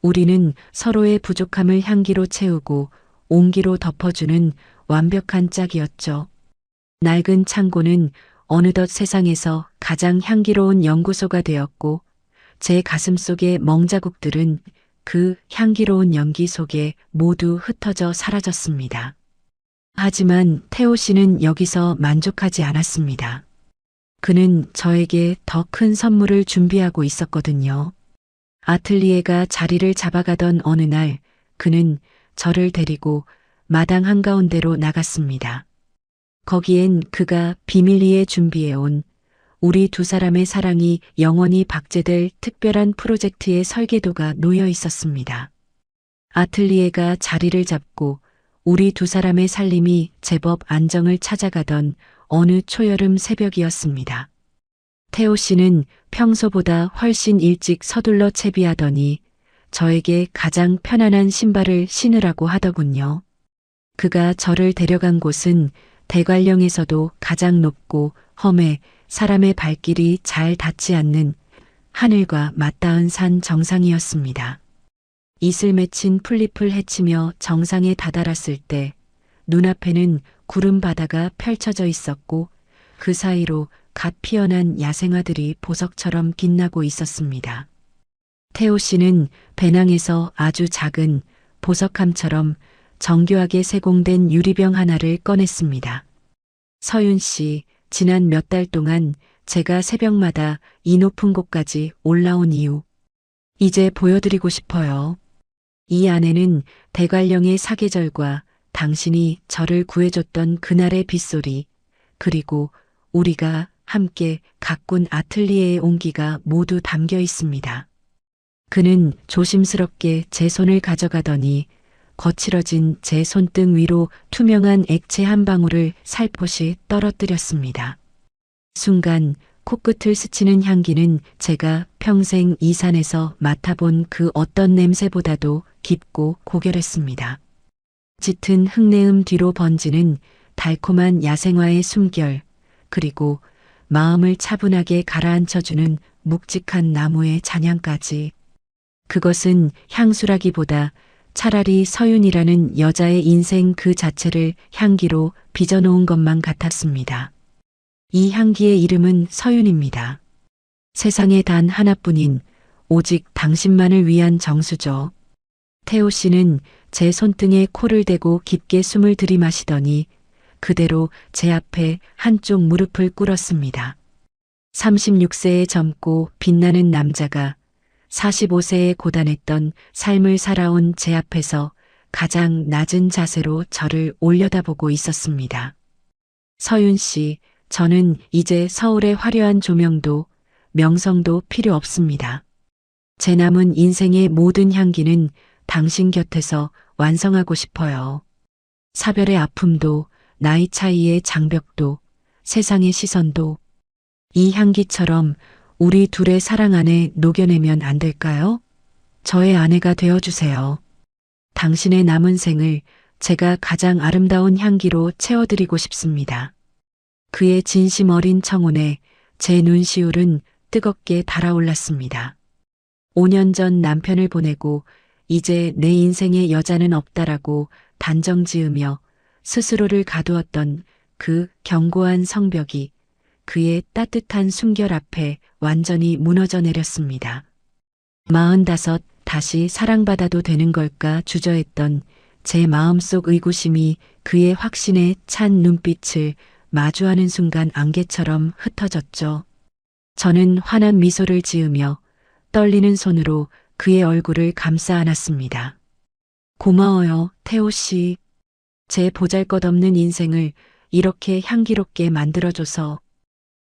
우리는 서로의 부족함을 향기로 채우고 온기로 덮어주는 완벽한 짝이었죠. 낡은 창고는 어느덧 세상에서 가장 향기로운 연구소가 되었고 제 가슴 속의 멍자국들은 그 향기로운 연기 속에 모두 흩어져 사라졌습니다. 하지만 태호 씨는 여기서 만족하지 않았습니다. 그는 저에게 더 큰 선물을 준비하고 있었거든요. 아틀리에가 자리를 잡아가던 어느 날 그는 저를 데리고 마당 한가운데로 나갔습니다. 거기엔 그가 비밀리에 준비해온 우리 두 사람의 사랑이 영원히 박제될 특별한 프로젝트의 설계도가 놓여 있었습니다. 아틀리에가 자리를 잡고 우리 두 사람의 살림이 제법 안정을 찾아가던 어느 초여름 새벽이었습니다. 태호 씨는 평소보다 훨씬 일찍 서둘러 채비하더니 저에게 가장 편안한 신발을 신으라고 하더군요. 그가 저를 데려간 곳은 대관령에서도 가장 높고 험해 사람의 발길이 잘 닿지 않는 하늘과 맞닿은 산 정상이었습니다. 이슬 맺힌 풀잎을 헤치며 정상에 다다랐을 때 눈앞에는 구름 바다가 펼쳐져 있었고 그 사이로 갓 피어난 야생화들이 보석처럼 빛나고 있었습니다. 태호 씨는 배낭에서 아주 작은 보석함처럼 정교하게 세공된 유리병 하나를 꺼냈습니다. 서윤 씨, 지난 몇 달 동안 제가 새벽마다 이 높은 곳까지 올라온 이유, 이제 보여드리고 싶어요. 이 안에는 대관령의 사계절과 당신이 저를 구해줬던 그날의 빗소리, 그리고 우리가 함께 가꾼 아틀리에의 온기가 모두 담겨 있습니다. 그는 조심스럽게 제 손을 가져가더니 거칠어진 제 손등 위로 투명한 액체 한 방울을 살포시 떨어뜨렸습니다. 순간 코끝을 스치는 향기는 제가 평생 이 산에서 맡아본 그 어떤 냄새보다도 깊고 고결했습니다. 짙은 흙내음 뒤로 번지는 달콤한 야생화의 숨결, 그리고 마음을 차분하게 가라앉혀주는 묵직한 나무의 잔향까지. 그것은 향수라기보다 차라리 서윤이라는 여자의 인생 그 자체를 향기로 빚어놓은 것만 같았습니다. 이 향기의 이름은 서윤입니다. 세상에 단 하나뿐인 오직 당신만을 위한 정수죠. 태호 씨는 제 손등에 코를 대고 깊게 숨을 들이마시더니 그대로 제 앞에 한쪽 무릎을 꿇었습니다. 36세의 젊고 빛나는 남자가 45세에 고단했던 삶을 살아온 제 앞에서 가장 낮은 자세로 저를 올려다보고 있었습니다. 서윤 씨, 저는 이제 서울의 화려한 조명도 명성도 필요 없습니다. 제 남은 인생의 모든 향기는 당신 곁에서 완성하고 싶어요. 사별의 아픔도 나이 차이의 장벽도 세상의 시선도 이 향기처럼 우리 둘의 사랑 안에 녹여내면 안 될까요? 저의 아내가 되어주세요. 당신의 남은 생을 제가 가장 아름다운 향기로 채워드리고 싶습니다. 그의 진심 어린 청혼에 제 눈시울은 뜨겁게 달아올랐습니다. 5년 전 남편을 보내고 이제 내 인생에 여자는 없다라고 단정 지으며 스스로를 가두었던 그 견고한 성벽이 그의 따뜻한 숨결 앞에 완전히 무너져 내렸습니다. 45 다시 사랑받아도 되는 걸까 주저했던 제 마음속 의구심이 그의 확신에 찬 눈빛을 마주하는 순간 안개처럼 흩어졌죠. 저는 환한 미소를 지으며 떨리는 손으로 그의 얼굴을 감싸 안았습니다. 고마워요, 태호 씨. 제 보잘것없는 인생을 이렇게 향기롭게 만들어줘서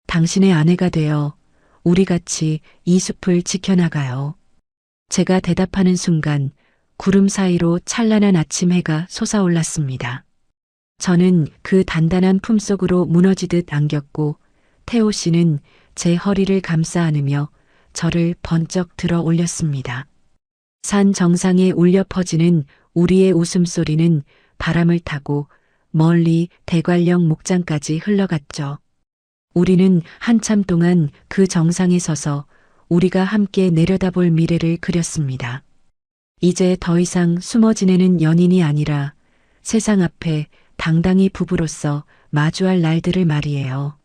당신의 아내가 되어 우리 같이 이 숲을 지켜나가요. 제가 대답하는 순간 구름 사이로 찬란한 아침 해가 솟아올랐습니다. 저는 그 단단한 품속으로 무너지듯 안겼고 태호 씨는 제 허리를 감싸 안으며 저를 번쩍 들어 올렸습니다. 산 정상에 울려 퍼지는 우리의 웃음소리는 바람을 타고 멀리 대관령 목장까지 흘러갔죠. 우리는 한참 동안 그 정상에 서서 우리가 함께 내려다볼 미래를 그렸습니다. 이제 더 이상 숨어 지내는 연인이 아니라 세상 앞에 당당히 부부로서 마주할 날들을 말이에요.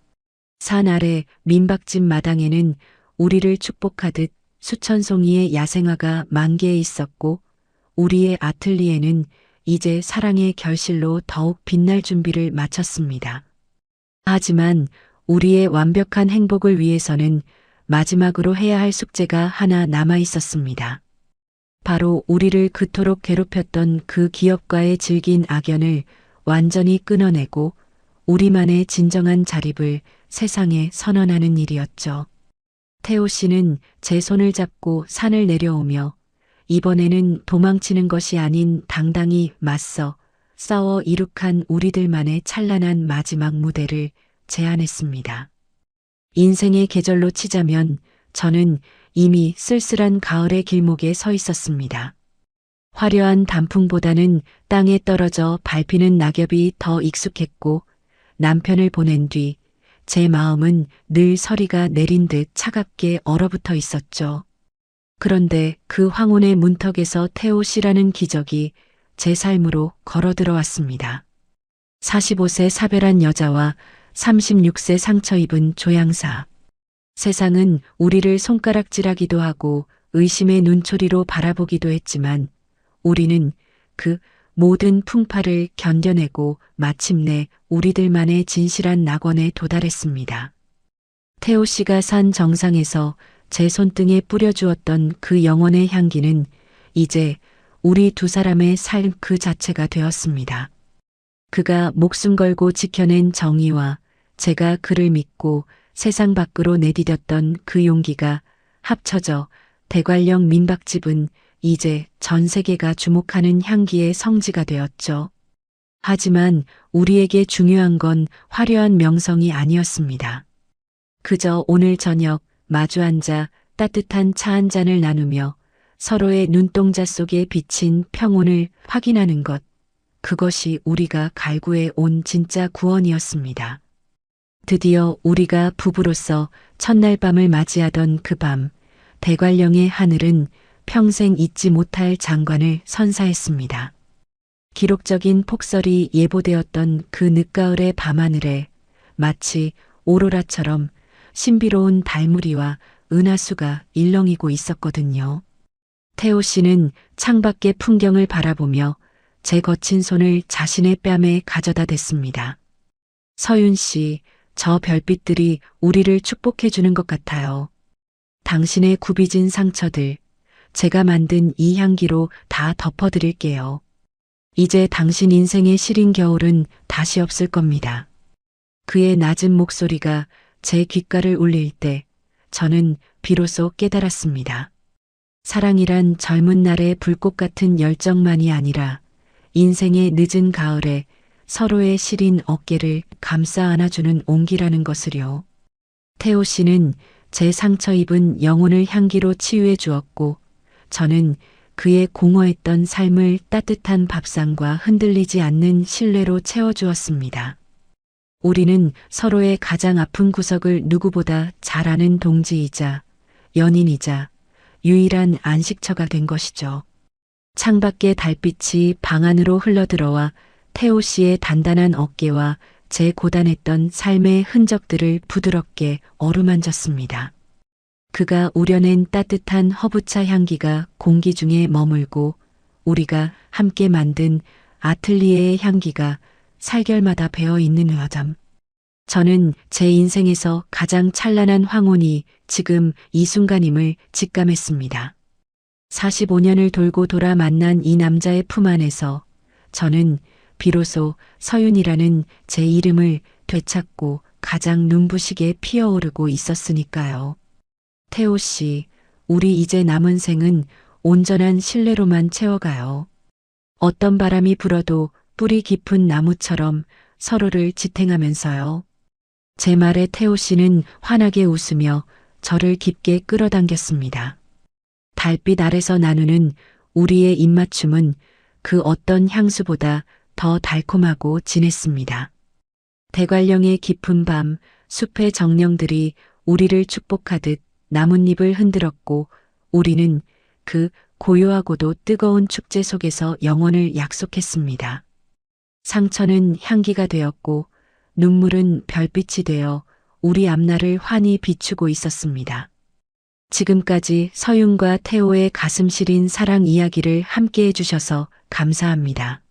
산 아래 민박집 마당에는 우리를 축복하듯 수천 송이의 야생화가 만개해 있었고 우리의 아틀리에는 이제 사랑의 결실로 더욱 빛날 준비를 마쳤습니다. 하지만 우리의 완벽한 행복을 위해서는 마지막으로 해야 할 숙제가 하나 남아 있었습니다. 바로 우리를 그토록 괴롭혔던 그 기업과의 질긴 악연을 완전히 끊어내고 우리만의 진정한 자립을 세상에 선언하는 일이었죠. 태호 씨는 제 손을 잡고 산을 내려오며 이번에는 도망치는 것이 아닌 당당히 맞서 싸워 이룩한 우리들만의 찬란한 마지막 무대를 제안했습니다. 인생의 계절로 치자면 저는 이미 쓸쓸한 가을의 길목에 서 있었습니다. 화려한 단풍보다는 땅에 떨어져 밟히는 낙엽이 더 익숙했고 남편을 보낸 뒤 제 마음은 늘 서리가 내린 듯 차갑게 얼어붙어 있었죠. 그런데 그 황혼의 문턱에서 태호 씨라는 기적이 제 삶으로 걸어 들어왔습니다. 45세 사별한 여자와 36세 상처 입은 조향사. 세상은 우리를 손가락질하기도 하고 의심의 눈초리로 바라보기도 했지만 우리는 그 모든 풍파를 견뎌내고 마침내 우리들만의 진실한 낙원에 도달했습니다. 태호 씨가 산 정상에서 제 손등에 뿌려주었던 그 영원의 향기는 이제 우리 두 사람의 삶 그 자체가 되었습니다. 그가 목숨 걸고 지켜낸 정의와 제가 그를 믿고 세상 밖으로 내디뎠던 그 용기가 합쳐져 대관령 민박집은 이제 전 세계가 주목하는 향기의 성지가 되었죠. 하지만 우리에게 중요한 건 화려한 명성이 아니었습니다. 그저 오늘 저녁 마주 앉아 따뜻한 차 한 잔을 나누며 서로의 눈동자 속에 비친 평온을 확인하는 것, 그것이 우리가 갈구해 온 진짜 구원이었습니다. 드디어 우리가 부부로서 첫날 밤을 맞이하던 그 밤, 대관령의 하늘은 평생 잊지 못할 장관을 선사했습니다. 기록적인 폭설이 예보되었던 그 늦가을의 밤하늘에 마치 오로라처럼 신비로운 달무리와 은하수가 일렁이고 있었거든요. 태호 씨는 창밖의 풍경을 바라보며 제 거친 손을 자신의 뺨에 가져다 댔습니다. 서윤 씨, 저 별빛들이 우리를 축복해 주는 것 같아요. 당신의 굽이진 상처들, 제가 만든 이 향기로 다 덮어드릴게요. 이제 당신 인생의 시린 겨울은 다시 없을 겁니다. 그의 낮은 목소리가 제 귓가를 울릴 때 저는 비로소 깨달았습니다. 사랑이란 젊은 날의 불꽃 같은 열정만이 아니라 인생의 늦은 가을에 서로의 시린 어깨를 감싸 안아주는 온기라는 것을요. 태호 씨는 제 상처 입은 영혼을 향기로 치유해 주었고 저는 그의 공허했던 삶을 따뜻한 밥상과 흔들리지 않는 신뢰로 채워주었습니다. 우리는 서로의 가장 아픈 구석을 누구보다 잘 아는 동지이자 연인이자 유일한 안식처가 된 것이죠. 창밖의 달빛이 방 안으로 흘러들어와 태호 씨의 단단한 어깨와 제 고단했던 삶의 흔적들을 부드럽게 어루만졌습니다. 그가 우려낸 따뜻한 허브차 향기가 공기 중에 머물고 우리가 함께 만든 아틀리에의 향기가 살결마다 배어 있는 여담. 저는 제 인생에서 가장 찬란한 황혼이 지금 이 순간임을 직감했습니다. 45년을 돌고 돌아 만난 이 남자의 품 안에서 저는 비로소 서윤이라는 제 이름을 되찾고 가장 눈부시게 피어오르고 있었으니까요. 태호 씨, 우리 이제 남은 생은 온전한 신뢰로만 채워가요. 어떤 바람이 불어도 뿌리 깊은 나무처럼 서로를 지탱하면서요. 제 말에 태호 씨는 환하게 웃으며 저를 깊게 끌어당겼습니다. 달빛 아래서 나누는 우리의 입맞춤은 그 어떤 향수보다 더 달콤하고 진했습니다. 대관령의 깊은 밤, 숲의 정령들이 우리를 축복하듯 나뭇잎을 흔들었고 우리는 그 고요하고도 뜨거운 축제 속에서 영원을 약속했습니다. 상처는 향기가 되었고 눈물은 별빛이 되어 우리 앞날을 환히 비추고 있었습니다. 지금까지 서윤과 태호의 가슴 시린 사랑 이야기를 함께 해주셔서 감사합니다.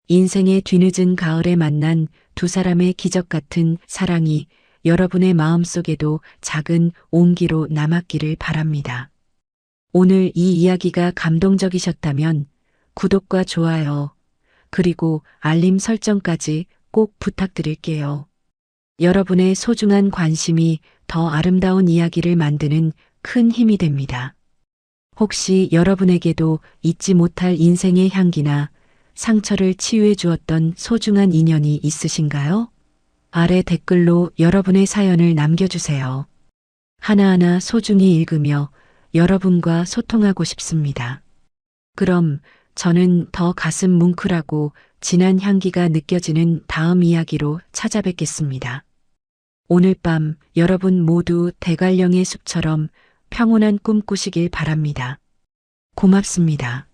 인생의 뒤늦은 가을에 만난 두 사람의 기적 같은 사랑이 여러분의 마음속에도 작은 온기로 남았기를 바랍니다. 오늘 이 이야기가 감동적이셨다면 구독과 좋아요, 그리고 알림 설정까지 꼭 부탁드릴게요. 여러분의 소중한 관심이 더 아름다운 이야기를 만드는 큰 힘이 됩니다. 혹시 여러분에게도 잊지 못할 인생의 향기나 상처를 치유해 주었던 소중한 인연이 있으신가요? 아래 댓글로 여러분의 사연을 남겨주세요. 하나하나 소중히 읽으며 여러분과 소통하고 싶습니다. 그럼 저는 더 가슴 뭉클하고 진한 향기가 느껴지는 다음 이야기로 찾아뵙겠습니다. 오늘 밤 여러분 모두 대관령의 숲처럼 평온한 꿈 꾸시길 바랍니다. 고맙습니다.